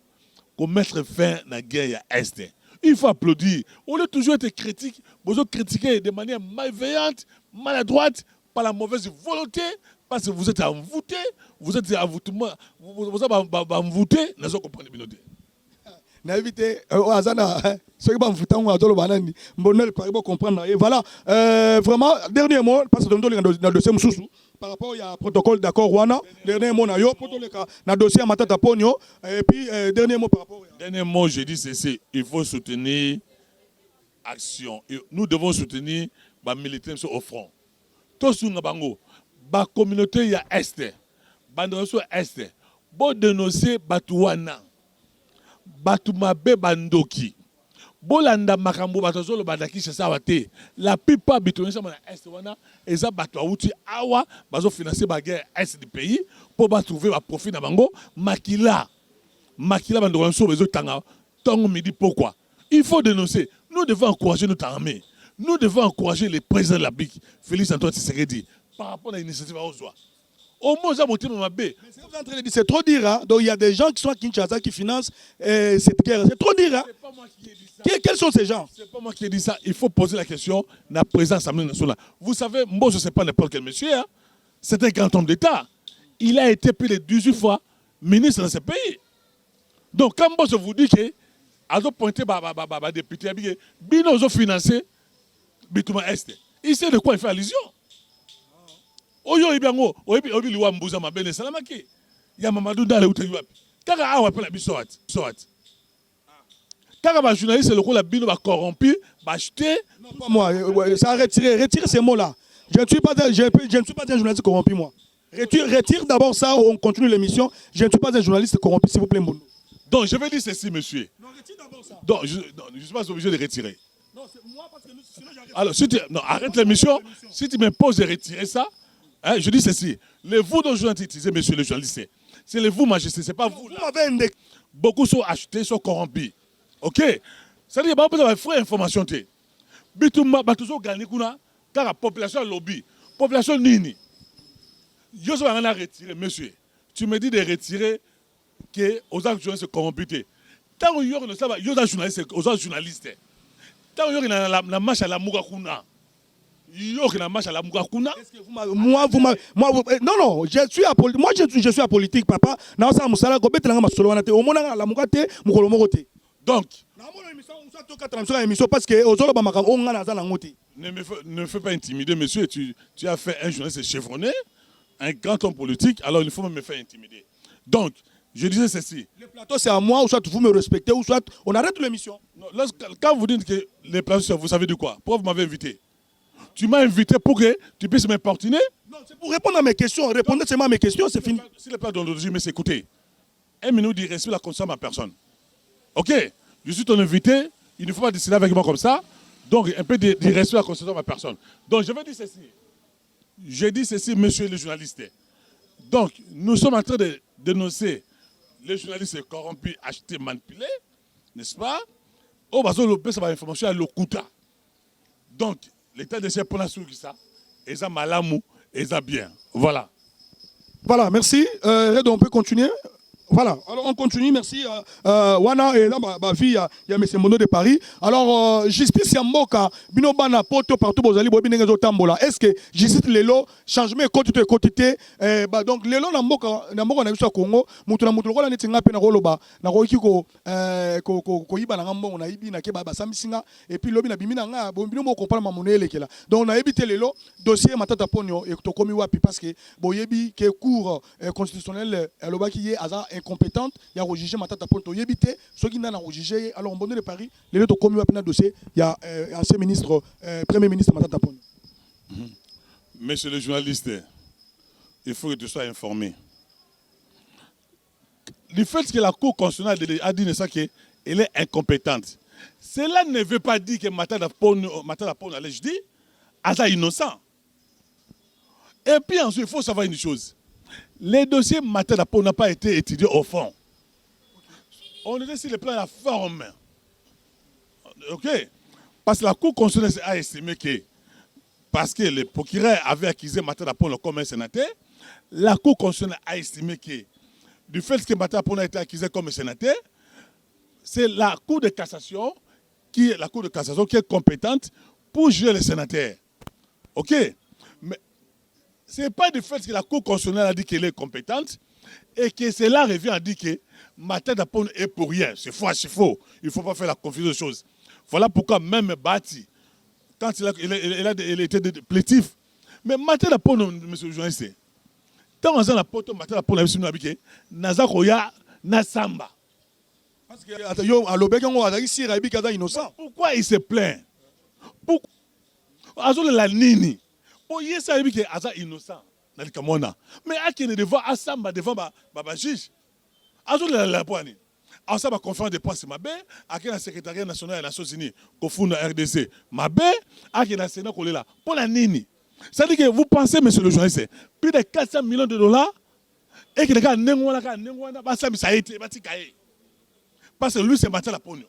Pour mettre fin à la guerre à Est. Il faut applaudir. On a toujours été critique, vous critiquer de manière malveillante, maladroite, par la mauvaise volonté, parce que vous êtes envoûté, vous êtes envoûtement, vous êtes envoûté, nous avons compris bien. N'invité, Azana, ceux qui m'envoûtent, on a dans le banani, bonheur, pour comprendre. Et voilà, vraiment, dernier mot, parce que dans le dossier Moussou, par rapport au protocole d'accord Rwanda, dernier mot, dans le dossier Matata Pogno, et puis dernier mot par rapport. Dernier mot, je dis ceci, il faut soutenir l'action. Nous devons soutenir les militaires au front. Tout ce qui la communauté il y a Est, bandroso Est, bon dénoncer Batouana, Batoumabe Bandoki. Bolanda makambo batozolo badaki c'est ça waté la plupart bitoné ça na Est wana eza bato auti awa bazo financer ba guerre Est du pays pour ba trouver ba profit na bango makila bandoro so bezo tanga tongo midi pourquoi il faut dénoncer. Nous devons encourager notre armée, nous devons encourager les présidents de la BIC Félix Antoine Tshisekedi par rapport à l'initiative à Ozoa. Au moins, c'est trop dire. Hein? Donc il y a des gens qui sont à Kinshasa qui financent cette guerre. C'est trop dire. Hein? C'est pas moi qui ai dit ça. Quels sont ces gens? C'est pas moi qui ai dit ça. Il faut poser la question à la présidence de l'Assemblée nationale. Vous savez, moi je ne sais pas n'importe quel monsieur. Hein? C'est un grand homme d'État. Il a été plus de 18 fois ministre dans ce pays. Donc quand moi je vous dis que à pointer les députés, Bino ont financé Bitouma Est. Il sait de quoi il fait allusion. Oyo ibiango obi liwa mbuza mabene salamaki ya Mamadou Dale uteyi wapi kaka awa pe la biso wat kaka ba journaliste le la bino ba corrompu ba acheter non pas moi ça retire ces mots là je ne suis pas un journaliste corrompu moi retire d'abord ça on continue l'émission je ne suis pas un journaliste corrompu s'il vous plaît Mbono. Donc je vais dire ceci monsieur non retire d'abord ça donc je ne suis pas obligé de retirer non c'est moi parce que sinon j'arrête. Alors si tu non arrête l'émission si tu m'imposes de retirer ça. Hein, je dis ceci, les vous dont je viens d'utiliser, monsieur le journaliste, c'est les vous, majesté, c'est pas vous. Beaucoup sont achetés, sont corrompus. Ok? C'est-à-dire qu'il y a des vraies informations. Bitouma, il toujours gagné, car la population lobby, population nini. Je vais retirer, monsieur. Tu me dis de retirer que aux journalistes corrompus. Tant qu'il y a des journalistes, aux journalistes, tant qu'il y a la marche à la Mougakuna. Est-ce que moi, non, je suis apolitique. Moi, je suis apolitique, papa. Donc, parce que ne me fais pas intimider, monsieur. Tu as fait un journaliste chevronné, un grand homme politique, alors il faut me faire intimider. Donc, je disais ceci. Le plateau, c'est à moi, ou soit vous me respectez, ou soit on arrête l'émission. Quand vous dites que les plateaux, vous savez de quoi? Pourquoi vous m'avez invité? Tu m'as invité pour que tu puisses m'importuner? Non, c'est pour répondre à mes questions. Répondez seulement à mes questions, c'est fini. Si le plat d'ondologie, mais écoutez, un minute de respect la conscience à ma personne. Ok? Je suis ton invité, il ne faut pas décider avec moi comme ça. Donc, un peu de respect la conscience à ma personne. Donc, je vais dire ceci. Je dis ceci, monsieur le journaliste. Donc, nous sommes en train de dénoncer les journalistes corrompus, achetés, manipulés, n'est-ce pas? Oh, bah, ça va l'information à l'Okuta. Donc, l'État de chef pour la souris, ça, et ça malamou, et ça bien. Voilà. Voilà, merci. Redo, on peut continuer. Voilà, alors on continue, merci. Wana et là, ma vie, il y a M. Mono de Paris. Alors, justice Yamboka, Binobana, Poto, partout, Bozali, Bobinengo Tambola. Est-ce que justice Lelo, changement quotité, quotité, donc Lelo Namboka, Namboka, Nabiso Congo, Moutuna Moutoula, Netinga, Penaroloba, Naroikiko, Koiba, Nambo, Naibi, Nakeba, Samisinga, et puis Lobina Bimina, Bombino, Compal Mamonele, qui là. Donc, on a évité Lelo, dossier Matata Ponyo, et Tokomi Wapi, parce que Boyebi, qui est cours constitutionnel, Lobaki, Aza, incompétente, il y a rejugé Matata Ponto Yébité, ceux qui n'ont rejugé, alors on bonne de Paris, les autres communes à dossier, il y a ancien ministre, premier ministre Matata Ponto. Monsieur le journaliste, il faut que tu sois informé. Le fait que la Cour constitutionnelle a dit qu'elle est incompétente, cela ne veut pas dire que Matata Ponto allait, je dis, est innocent. Et puis ensuite, il faut savoir une chose. Les dossiers Matata Ponto n'ont pas été étudiés au fond. On était sur le plan de la forme. OK? Parce que la Cour constitutionnelle a estimé que, parce que le procureur avait accusé Matata Ponto comme un sénateur, la Cour constitutionnelle a estimé que, du fait que Matata Ponto a été accusé comme un sénateur, c'est la Cour de cassation qui est compétente pour juger les sénateurs. OK? Mais ce n'est pas du fait que la Cour constitutionnelle a dit qu'elle est compétente et que cela revient à dire que Matata Ponto est pour rien. C'est faux, c'est faux. Il ne faut pas faire la confusion de choses. Voilà pourquoi même Bati, quand il était plaintif, mais Matata Ponto, monsieur le journaliste, tant on a la poto Matata Ponto, Nazakoya, Nasamba. Parce que innocent. Pourquoi il se plaint? Pourquoi? La nini. Oh, il est innocent. Mais à qui est devant Assamba, devant le juge. Azul la poignée. En ça, ma conférence de presse, ma belle, à qui la secrétariat national des Nations Unies, au fond de la RDC, ma belle, à qui la Sénat, là, pour la nini. Ça veut dire que vous pensez, monsieur le journaliste, plus de 400 millions de dollars, et que les gars, ça a été, parce que lui, c'est Matata Ponto.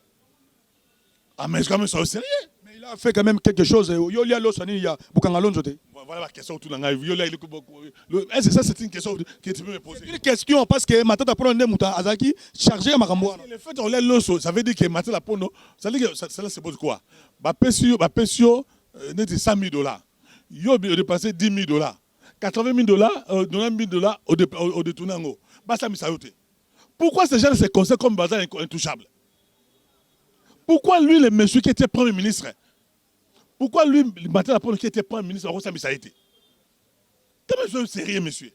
Ah, mais quand même, c'est au sérieux. Mais il a fait quand même quelque chose. Il y a l'autre, il y a Boukangalonzo. Voilà la question autour de la est-ce que ça, c'est une question que tu peux me poser? Une question, parce que Matata Ponto est Azaki chargé à Makamboa. Le fait qu'on l'a l'osso, ça veut dire que Matata Ponto, ça veut dire que cela c'est pour quoi? Bapesio, net 100 000 $. Yo, il a dépassé 10 000 $. 80 000 $, 90 000 $ au détournant. Pourquoi ces gens se considèrent comme bazar intouchable? Pourquoi lui, le monsieur qui était Premier ministre, pourquoi lui, Matata Ponto qui était Premier ministre, ça a été? C'est sérieux, monsieur.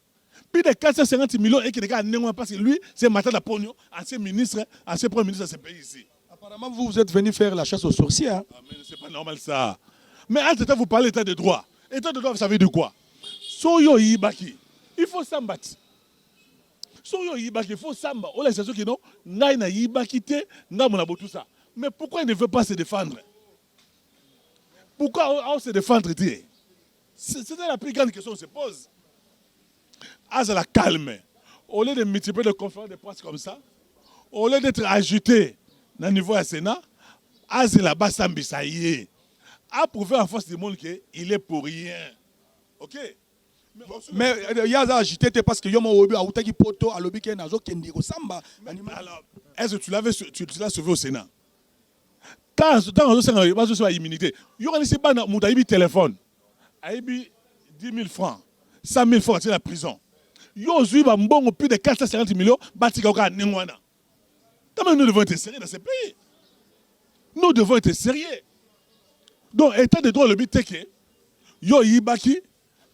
Plus de 450 millions et que les gars n'ont pas parce que lui, c'est Matata Ponto, ancien ministre, ancien Premier ministre de ce pays ici. Apparemment, vous êtes venu faire la chasse aux sorciers. Hein? Ah, mais c'est pas normal ça. Mais en tout temps, vous parlez d'état de droit. État de droit, vous savez de quoi? Soyo Yibaki, il faut s'embattre. Soyo Yibaki, il faut s'embattre. On laisse ceux qui n'ont n'a Yibaki te, n'a mon abou tout ça. Mais pourquoi il ne veut pas se défendre? Pourquoi on se défendre? C'est la plus grande question qu'on se pose. À la calme, au lieu de multiplier les conférences de presse comme ça, au lieu d'être agité dans le niveau du Sénat, à la base, ça y est. À prouver en face du monde qu'il est pour rien. Ok? Mais il y a agité parce que Yomo Obi a outé poto à l'obi qui est nazo kendi ko samba. Alors, est-ce que tu l'as sauvé au Sénat? Quand on a sur immunité, il y a un téléphone. Il y a 10 000 francs, 100 000 francs à la prison. Il y a plus de 450 millions de Comment nous devons être sérieux dans ce pays? Nous devons être sérieux. Donc, état de droit, le but est que yo yibaki,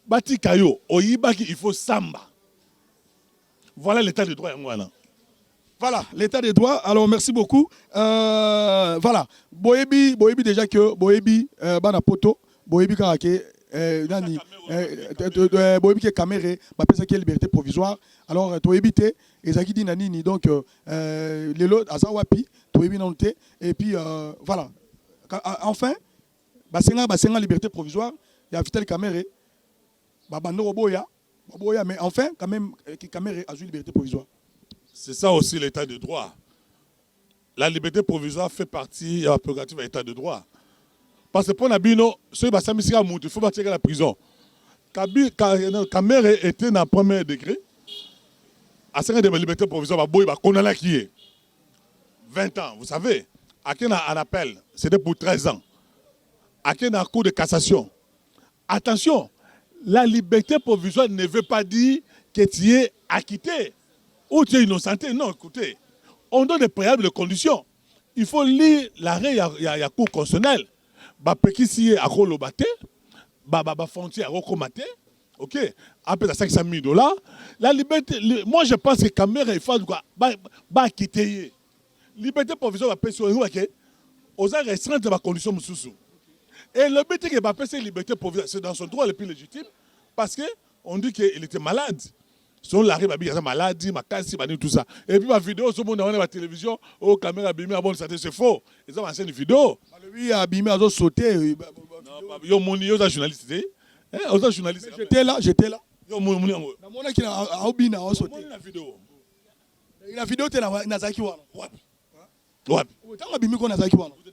bati kayo, o yibaki, il faut samba. Voilà l'état de droit. Voilà, l'état de droit. Alors, merci beaucoup. Voilà. Boyebi déjà que Boyebi, Bana Poto, Boyebi Karake, Nani, Boyebi qui est caméré, m'appelle qui est liberté provisoire. Alors, Toyebi te, Ezaki di Nani, donc, les lots, Azawapi, Toyebi Nante, et puis, voilà. Enfin, Basenga liberté provisoire, il y a Vital Caméré, Babano Roboya, mais enfin, quand même, Caméré a eu liberté provisoire. C'est ça aussi l'état de droit. La liberté provisoire fait partie de la prérogative de l'état de droit. Parce que pour Nabino, ceux qui sont il faut partir à la prison. Caméré était dans le premier degré, À 5 ans de liberté provisoire, il va condamner qui est 20 ans. Vous savez, à qui on a un appel, c'était pour 13 ans. À qui on a un cours de cassation. Attention, la liberté provisoire ne veut pas dire que tu es acquitté ou tu es innocenté. Non, écoutez, on donne des préalables de conditions. Il faut lire l'arrêt, il y a cours constitutionnel. Bapeki si à Rolobate, Fontier à Rokomate, ok, après 500 000 $. La liberté, moi je pense que Caméra, il faut quitter. Liberté provisoire va payer sur les roues, aux restreintes de la condition sous. Et le but est que va payer liberté provisoire, c'est dans son droit le plus légitime, parce qu'on dit qu'il était malade. Son l'arrêt va dire maladie, ma casse, tout ça. Et puis ma vidéo, tout le monde a la télévision, oh caméra abîmée, à bonne santé, c'est faux. Ils ont lancé une vidéo. Lui abîmé, ils ont sauté. Non, ils ont journaliste. Ils journaliste. J'étais là. Ils ont sauté. La vidéo était dans Nazaki. Ouais. Vous êtes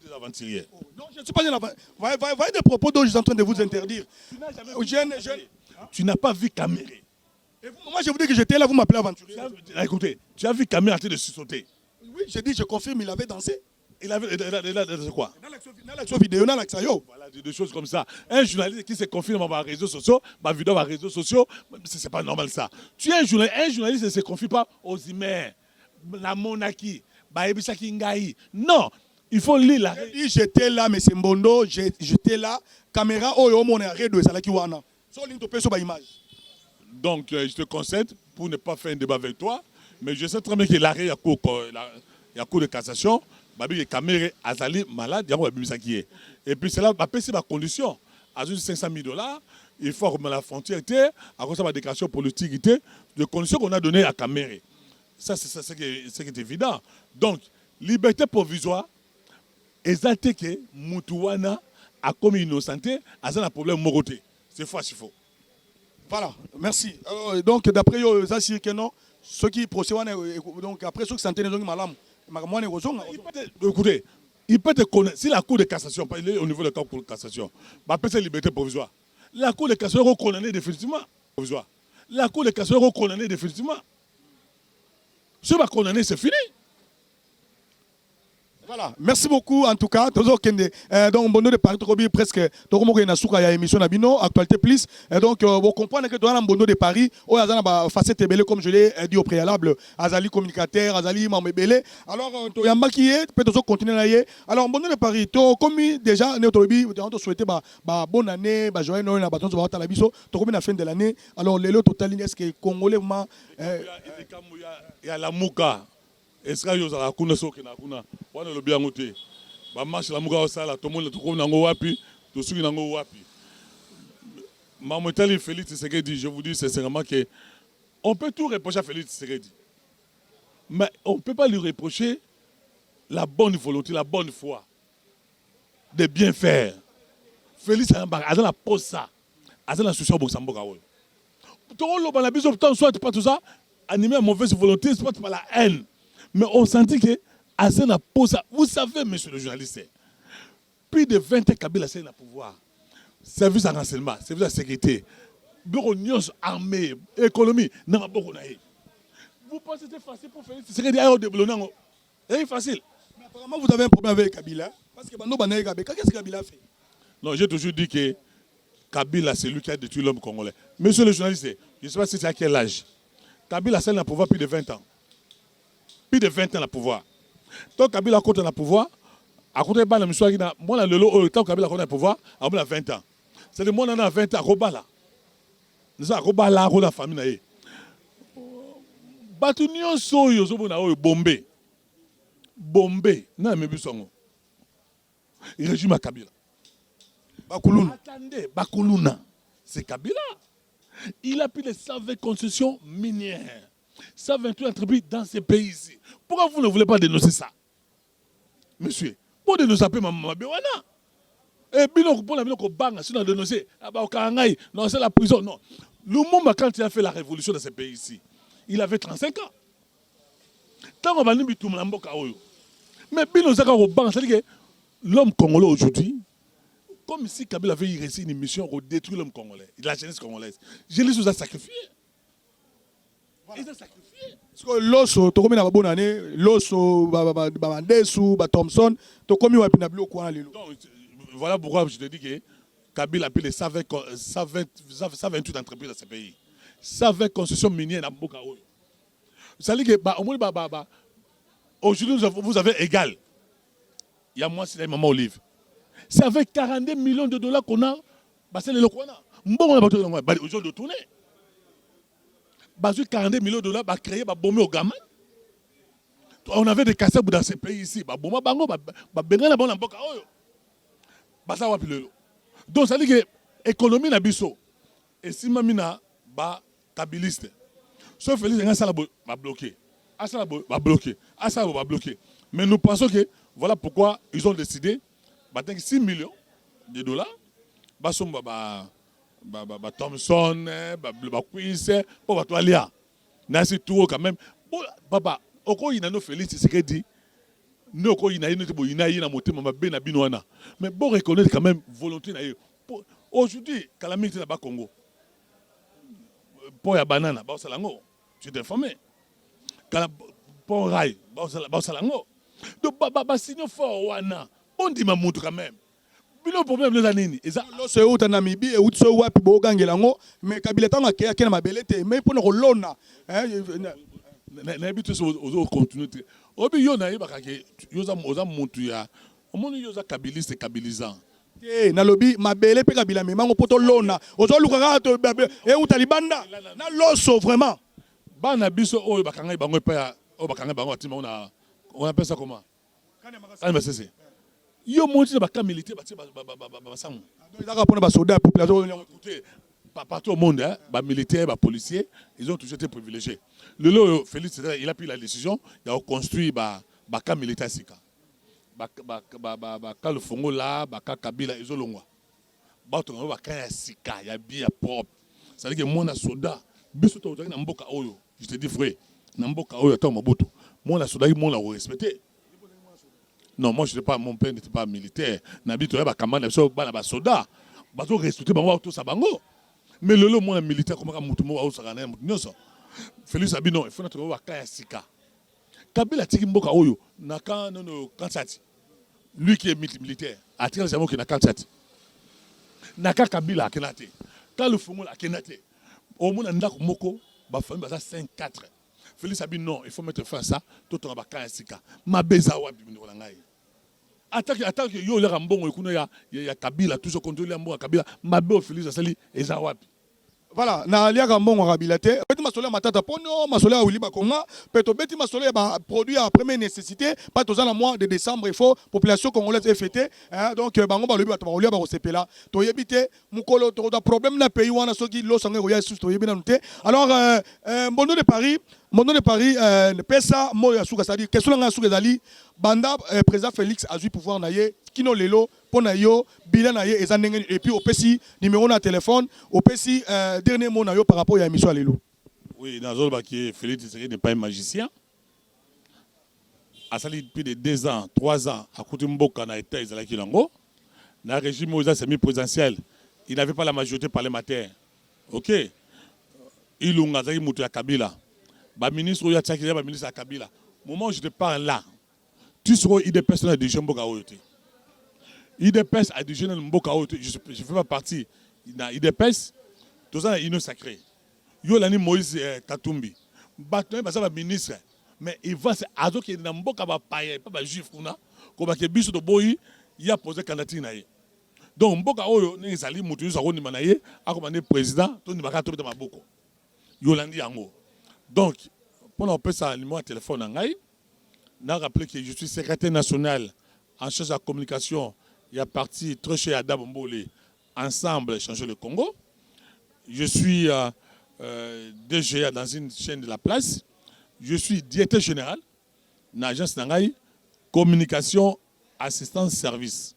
des aventuriers. Non, je ne suis pas un aventurier. Voyez des propos dont je suis en train de vous interdire. Tu n'as pas vu Caméra. Et moi, je vous dis que j'étais là, vous m'appelez aventurier. Écoutez, tu as vu Caméra en train de sauter. Oui, j'ai dit, je confirme, il avait dansé. Il avait quoi? Dans l'action vidéo, dans l'action yo. Voilà, des choses comme ça. Un journaliste qui se confirme dans les réseaux sociaux, ma vidéo dans les réseaux sociaux, c'est pas normal ça. Tu es un journaliste ne se confie pas aux emails, la monarchie, non, il faut lire la. J'étais là, mais c'est Mbondo, j'étais là. Caméra, oh, yo, mon arrêt de Salaki Wana. Donc, je te concède pour ne pas faire un débat avec toi, mais je sais très bien que l'arrêt, il y a cours de cassation. Babi Caméra Azali malade, il y a un qui est. Et puis c'est là, c'est ma condition. À 500 000 $, il faut remettre la frontière, à cause de ma déclaration politique, de conditions qu'on a données à Caméra. Ça, c'est qui est évident. Donc, liberté provisoire, exalté que Moutouana a commis innocenté, a un problème moroté. C'est faux, c'est faux. Voilà, merci. Donc, d'après eux, ceux qui procèdent, donc après ceux qui sont tenus malades, écoutez, il peut te connaître. Si la Cour de cassation, il est au niveau de la Cour de cassation, c'est liberté provisoire. La Cour de cassation est condamnée définitivement. Provisoire. La Cour de cassation est condamnée définitivement. Si on va condamner, c'est fini. Voilà, merci beaucoup en tout cas. Donc, Mbondo de Paris, presque, donc, il y a une émission d'Abino, Actualité Plus. Donc, vous comprenez que dans Mbondo de Paris, il y a une facette belé, comme je l'ai dit au préalable, Azali communicateur, Azali Mamebele. Alors, il y a un qui est, peut-être continuer à y aller. Alors, Mbondo de Paris, comme déjà, nous avons souhaité bonne année, joyeux Noël, à la biso, comme la fin de l'année. Alors, les lots total, est-ce que Congolais, il y a la Mouka. Est-ce que vous avez kuna soki na kuna wana lobi yango te ba marche la muga osala to monde to kona ngo wapi to suki na ngo wapi Mamotali Félix Tshisekedi, je vous dis sincèrement que on peut tout reprocher à Félix Tshisekedi, mais on ne peut pas lui reprocher la bonne volonté, la bonne foi de bien faire. Félix a dans la pose ça, a dans la souci au Boxamboka. Tout le monde a besoin de soit pas tout ça animé à mauvaise volonté, c'est pas la haine. Mais on sentit que Azan a posé ça. Vous savez, monsieur le journaliste, plus de 20 ans Kabila a le pouvoir. Service à renseignement, service à sécurité, bureau de armée, économie, non, vous pensez que c'est facile pour Félix Tshisekedi à développer? C'est facile. Mais apparemment, vous avez un problème avec Kabila. Parce que qu'est-ce que Kabila fait? Non, j'ai toujours dit que Kabila, c'est lui qui a détruit l'homme congolais. Monsieur le journaliste, je ne sais pas si c'est à quel âge. Kabila a le pouvoir plus de 20 ans. Plus de 20 ans le pouvoir. Donc Kabila compte le pouvoir. À côté de la moi, le temps Kabila compte le pouvoir, à 20 ans. C'est-à-dire moi, on a 20 ans, Robala. Nous avons Robala, la famille. Batunion Soyo, Bombé. Bombé. Non, mais Bissongo. Il régime à Kabila. Bakuluna. Attendez, Bakuluna. C'est Kabila. Il a pris les 120 concessions minières. 128 entreprises dans ces pays ici. Pourquoi vous ne voulez pas dénoncer ça? Monsieur, pour dénoncer un peu Maman Béwana. Et bien, pour la vie, on sinon dénoncer. Non, c'est la prison. Non. Lumumba, quand il a fait la révolution dans ces pays ici, il avait 35 ans. Tant qu'on va nous mettre tout le monde. Mais bien, on c'est-à-dire que l'homme congolais aujourd'hui, comme si Kabila avait réussi une mission pour détruire l'homme congolais, la jeunesse congolaise. Je les ai sacrifiés. Ils ont sacrifié. Parce que l'osso, tu as bonne année, l'osso, Bandesu, Thompson, tu as commis un pinablo quoi lelo. Voilà pourquoi je te dis que Kabila a pris les 128 entreprises dans ce pays. 120 concessions minières dans Mboka. Ça veut dire que aujourd'hui vous avez égal. Il y a moi, c'est Maman Olive. C'est avec 42 millions de dollars qu'on a. C'est le Lokwana. Aujourd'hui de tourner. 42 millions de dollars va créer, va bomber au gamin. On avait des cassettes dans ces pays ici. Bomba bango, benga na bon mboka oyo. Basa wapi lelo. Donc ça veut dire que l'économie na biso. Et si mamina ba kabiliste. Sauf Félix Ngasa va bloquer. Asa va bloquer. Asa va bloquer. Mais nous pensons que voilà pourquoi ils ont décidé de 6 millions de dollars. Thompson, Quiz, pour toi Léa. Nasi tout quand même. Papa, oko ina no Félix Tshisekedi. Nous oko ina ina motema mabe na binoana. Mais bon reconnaître quand même volonté na yo. Aujourd'hui, calamité na ba Congo. Pour ya banana, ba salango. Tu t'es informé. Pour rail, ba salango. Donc signaux fort wana. On dit ma montre quand même. Le problème de l'année, c'est où tu Namibie et où tu es wapi bo gangelango, mais Kabila tanga ke akena mabelete, mais pour no lona, na bitu aux continuité. Obi yo na yeba ke yoza montu ya. Omoni yoza kabiliste kabilisant. Na lobi mabele pe Kabila me mango poto lona. Ozo lukaka to e où talibanda. Na loso vraiment. Bana biso oyo bakanga bango pa o bakanga bango atima on appelle ça comment? Kana c'est yo monti na baka militaire basango. Donc ils ont pour les soldats population partout au monde hein, ba militaires, ba policiers, ils ont toujours été privilégiés. Le lot Félix il a pris la décision, il a construit baka militaire sika. Baka le Fongo là, baka Kabila ils ont longwa. Ba to baka ya sika, ya bien propre. Ça veut dire que moi na soldat, biso to na mboka oyo, je te dis frère, na mboka oyo ta maboto. Moi na soldat, moi la respecter. Non, moi je n'étais pas, mon père n'était pas militaire. N'habite pas camarade, pas soldat. Bateau respecté, tout ça bango. Mais le lot moi militaire comme un moutomo au Sarana, moutono. Félix Abino, il faut notre wakaya sika. Kabila tiki mboka oyo, naka no kansati. Lui qui est militaire, a tiré jamais qui na kansati. Naka Kabila kenate. Quand le fumo la kenate. Au monde ndako moko, ba famille basa 5-4. Félix Abino, non, il faut mettre fin à ça. Tout on va wakaya sika. Ma beza wapi bino ngai. Attaque yo le rambongo ekuno ya Kabila toujours contrôler mbongo Kabila mabe Félix asali eza wapi. Voilà, na lia rambongo Kabila te. Petit masolo matata pono, masolo ya Uliba Konga, peto beti masolo ya ba produit à première nécessité, pas tous le mois de décembre il faut population congolaise est fêtée, hein, donc bango ba lobi ba to ba sepela. To yebite mukolo to da problème na pays wana soki lo sanga ko ya sous to yebina nte. Alors Mondo de Paris ne pesa moya suka c'est-à-dire question nga suka zali banda président Félix a eu pouvoir na ye kino lelo pona yo bilan na ye ezandenge et puis au pesi numéro na téléphone au pesi dernier mot na yo par rapport à émission lelo. Oui, dans zone qui Félix Tshisekedi n'est pas un magicien. A sali depuis de 2 ans, 3 ans à côté mboka na état ezala kilango. Na régime aux semi-présidentiel, il n'avait pas la majorité parlementaire. OK. Ilunga zaki mutu ya Kabila. Ba ministre ya Tchakira, ba ministre ya Kabila. Au moment où je te parle là, tu seras IDPS dans la Mboka Oyote. IDPS a dirigé dans Mboka Oyote. Je ne fais pas partie dans IDPS. Tout ça est une sacré. Yo lani Moïse Katumbi. Batoué ba ça ministre. Mais il va se azo qui dans Mboka ba paye pas ba juif kuna. Ko ba ke biso to boyi il a posé candidature na ye. Donc Mboka Oyo ni zali mutu zo ko ni manaye akomande président to ni baka to ba maboko. Yo landi yango. Donc, pour nous appeler ça, numéro de téléphone, on a rappelé que je suis secrétaire national en charge de la communication. Il y a parti très cher à Dabombole, ensemble changer le Congo. Je suis DGA dans une chaîne de la place. Je suis directeur général dans l'agence Nangaï, communication, assistance, service.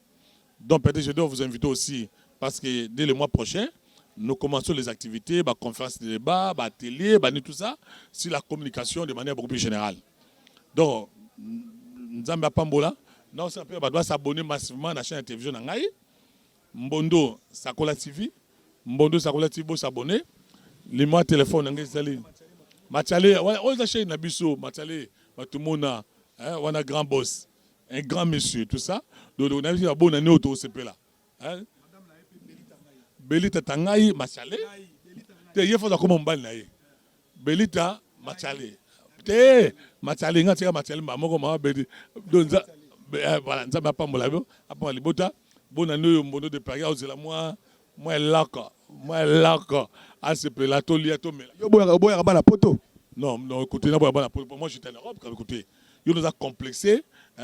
Donc peut-être je dois vous inviter aussi parce que dès le mois prochain, nous commençons les activités, conférences de débat, télé, tout ça, sur la communication de manière beaucoup plus générale. Donc, Nzamba Pambola, nous doit s'abonner massivement à la chaîne de télévision Nangaï. Mbondo Sakola TV, Mbondo Sakola TV, s'abonner. Les mois téléphone, Mathialé, on a chez Nabiso, Mathialé, Matumona, on a grand boss, un grand monsieur, tout ça. Donc on a vu un bon année au CP là. Belita Tangaï, Mathialé. Il faut comment on balle. Belita, Mathialé. Mathialé, on a Mathialé, maman, Belita. Voilà, nous avons pas mon labio. Après, les botas, bon année au monde de Paris, c'est la moi là, ah, c'est la tolia, la poto. non, écoutez, moi j'étais en Europe, écoutez, il nous a complexé,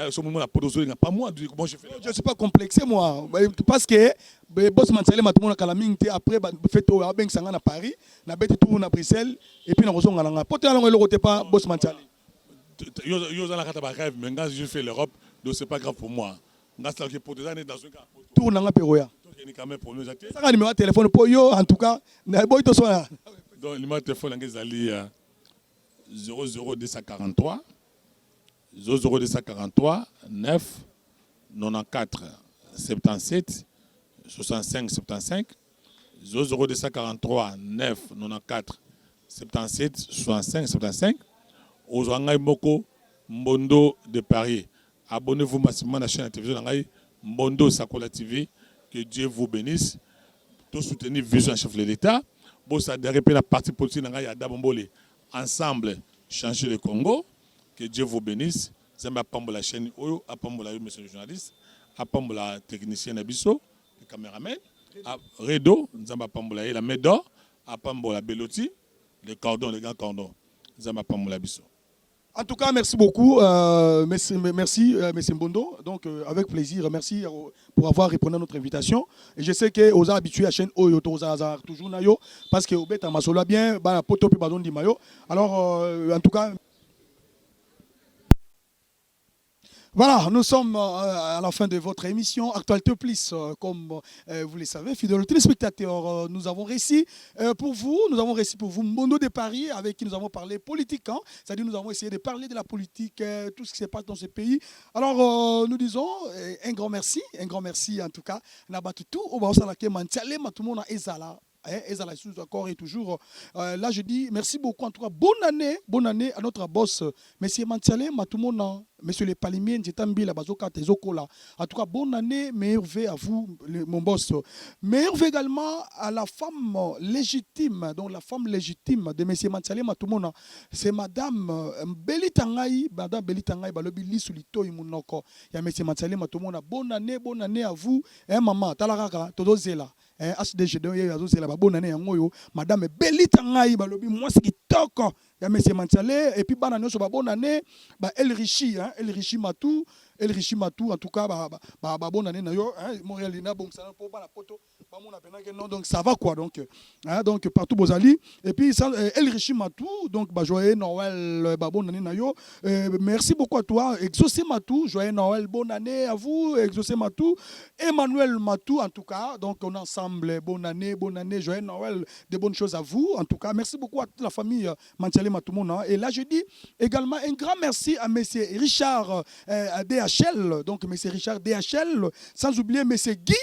ce moment la poto, pas moi, comment je fais. Je ne suis pas complexé, moi, parce que boss Mansale m'a tout le monde à après, fait au Abeng Sangan à Paris, na bête tout à Bruxelles, et puis nous avons un pote, alors le roté pas, boss Mansale. Yo la carte rêve, mais quand je fais l'Europe, donc c'est pas grave pour moi. Dans ce cas, pour des années, dans un cas. Tour dans la Péroya. Ça a un numéro de téléphone pour yo, en tout cas, donc le numéro de téléphone est 00243 9 94 77 65 75 00243 9 94 77 65 75 aux Angaï Moko Mbondo de Paris. Abonnez-vous massivement à la chaîne de télévision Mbondo Sakola TV. Que Dieu vous bénisse. Tout soutenir Vision chef de l'État. Bon, ça déraper la partie politique ensemble changer le Congo. Que Dieu vous bénisse. Zamba Pambo la chaîne Oyo, Apambo la monsieur le journaliste, Apambo la technicien Nabiso, le caméraman, Redo, Zamba Pambo la Médor, Apambo la Beloti, les cordons, les grands cordons. Zamba Pambo la Biso. En tout cas, merci beaucoup. Merci, M. Mbondo. Donc, avec plaisir, merci pour avoir répondu à notre invitation. Et je sais que vous êtes habitués à la chaîne Oyo, toujours Nayo, parce que vous êtes en bien, poto puis badon di mayo. Alors, en tout cas, voilà, nous sommes à la fin de votre émission Actualité Plus, comme vous le savez, fidèles téléspectateurs, nous avons réussi pour vous, Mbondo de Paris, avec qui nous avons parlé politique, hein, c'est-à-dire nous avons essayé de parler de la politique, tout ce qui se passe dans ce pays. Alors nous disons un grand merci en tout cas, Nabatutu, Obaosalake, Mantiale, Matumona, Ezala. Ezala encore et toujours. Là, je dis merci beaucoup. En tout cas, bonne année à notre boss, M. Mantiale, Matumona, M. le Palimier, Njetambi, la Bazoka, Tezokola. En tout cas, bonne année, meilleur vœu à vous, mon boss. Meilleur vœu également à la femme légitime, donc la femme légitime de M. Mantiale, Matumona. C'est Madame Belitangaï, Balobi Lissulito, Imunoko. Il y a M. Mantiale, Matumona. Bonne année à vous. Maman, Talaraka, Todozela. HDG c'est la bonne année madame Belitangaï balobi moi ce qui toque ya monsieur Mantiale et puis banane so bonne année El Richi Matou en tout cas bonne année na yo Montréal na bon ça pour la poto pas mon appena que non donc ça va quoi donc partout Bozali et puis El Richi Matou donc joyeux Noël bonne année na yo merci beaucoup à toi Exaucé Matou joyeux Noël bonne année à vous Exaucé Matou Emmanuel Matou en tout cas donc on est ensemble bonne année joyeux Noël de bonnes choses à vous en tout cas merci beaucoup à toute la famille Mantiale Matumona et là je dis également un grand merci à monsieur Richard DHL donc monsieur Richard DHL sans oublier monsieur Guy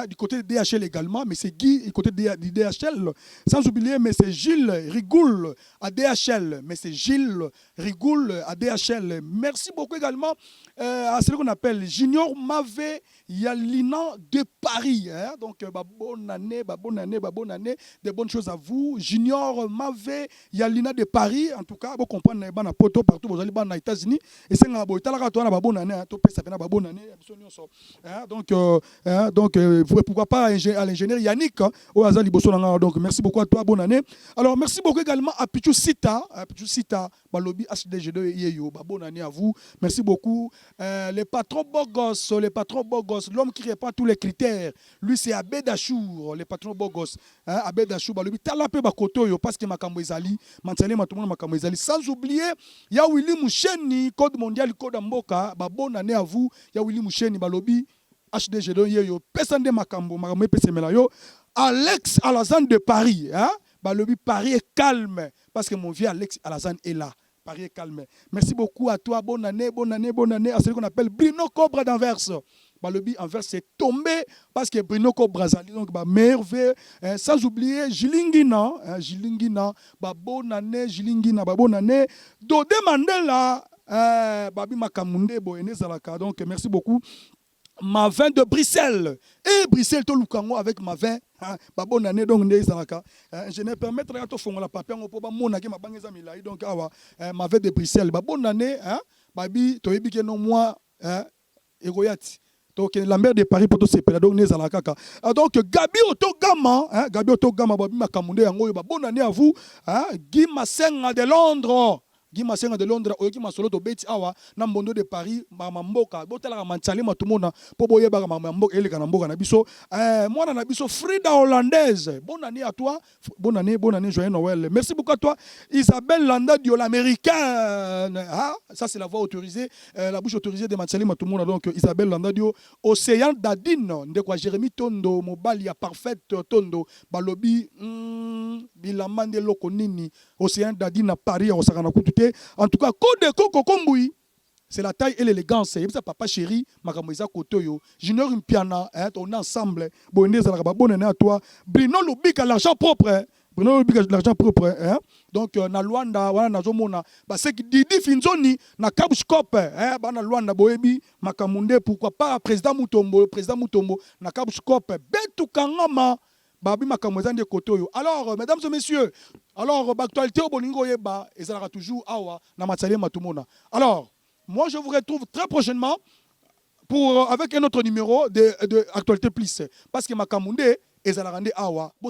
du côté de DHL également, mais c'est Guy du côté de DHL, sans oublier mais c'est Gilles Rigoul à DHL, mais c'est Gilles Rigoul à DHL. Merci beaucoup également à celui qu'on appelle Junior Mavé Yalina de Paris. Donc bonne année, de bonnes choses à vous. Junior Mavé Yalina de Paris, en tout cas, vous comprenez, vous poto partout, vous allez aux États-Unis, et c'est un bonne année, bonne année, donc pourquoi pas à l'ingénieur Yannick donc merci beaucoup à toi, bonne année. Alors merci beaucoup également à Pichou Sita Balobi HDG2 Yeyo, bonne année à vous, merci beaucoup. Les patrons Bogos, l'homme qui répond à tous les critères, lui c'est Abed Achour, les patrons Bogos, Abed Achour Balobi talape bakoto yo parce que makambo ezali Mantiale Matumona makambo ezali, sans oublier ya Willy Moucheni code mondial code Mboka, bonne année à vous, ya Willy Moucheni Balobi HDG yo pesande makambo pesemela yo Alex Alazane de Paris balobi Paris est calme parce que mon vieux Alex Alazane est là. Paris est calme. Merci beaucoup à toi, bonne année à celui qu'on appelle Bruno Cobra d'Anvers. Balobi Anvers c'est tombé parce que Bruno Ko Brazzaville donc ba merveille sans oublier Jilingina Jilingina ba bonne année Jilingina ba bonne année Dodé Mandela Babi Makamunde Boene Zalaka donc merci beaucoup. Ma vin de Bruxelles et Bruxelles to lukango avec ma vin ba bonne année donc ndé Zalaka je ne permettrai à to fongola papier ngo po ba mona ke mabangeza milai donc awa ma vin de Bruxelles ba bonne année babi to yebi ke non moi egoyati donc la mère de Paris pour tout ces donc nezalaka donc Gabi Otogama Gabi Otogama babi Makamunde yango ba bonne année à vous Guy Massenga de Londres Guy Massenga de Londres oyoki masolo to beti awa na mbondo de Paris mama mboka botala mantsali matumona po boyeba mama mboka eleka na mboka na biso mwana na biso Frida hollandaise bonne année à toi bonne année joyeux Noël merci beaucoup à toi Isabelle Landadio l'américaine ça c'est la voix autorisée la bouche autorisée de mantsali matumona donc Isabelle Landadio Océan Dadine ndekwa Jérémy Tondo mobali ya parfaite Tondo balobi bilamande loko nini Océan Dadine à Paris au sakana kututé en tout cas Code Coco Komboui c'est la taille et l'élégance et ça papa chéri makamoisa kotoyo Junior Mpiana on est ensemble bonne zalaka bonne année à toi Bruno Lubika l'argent propre Bruno Lubika l'argent propre donc na Luanda wana nazomona ba c'est Didi Finzoni na Kabuskop ba na Luanda boyebi makamunde pourquoi pas président Mutombo na Kabuskop betu kangama babi makamweza de kotoyo. Alors mesdames et messieurs, alors actualité au bolingo yeba et ça sera toujours awa na matsali matumona. Alors moi je vous retrouve très prochainement pour avec un autre numéro de actualité plus parce que makamunde et ça la rende awa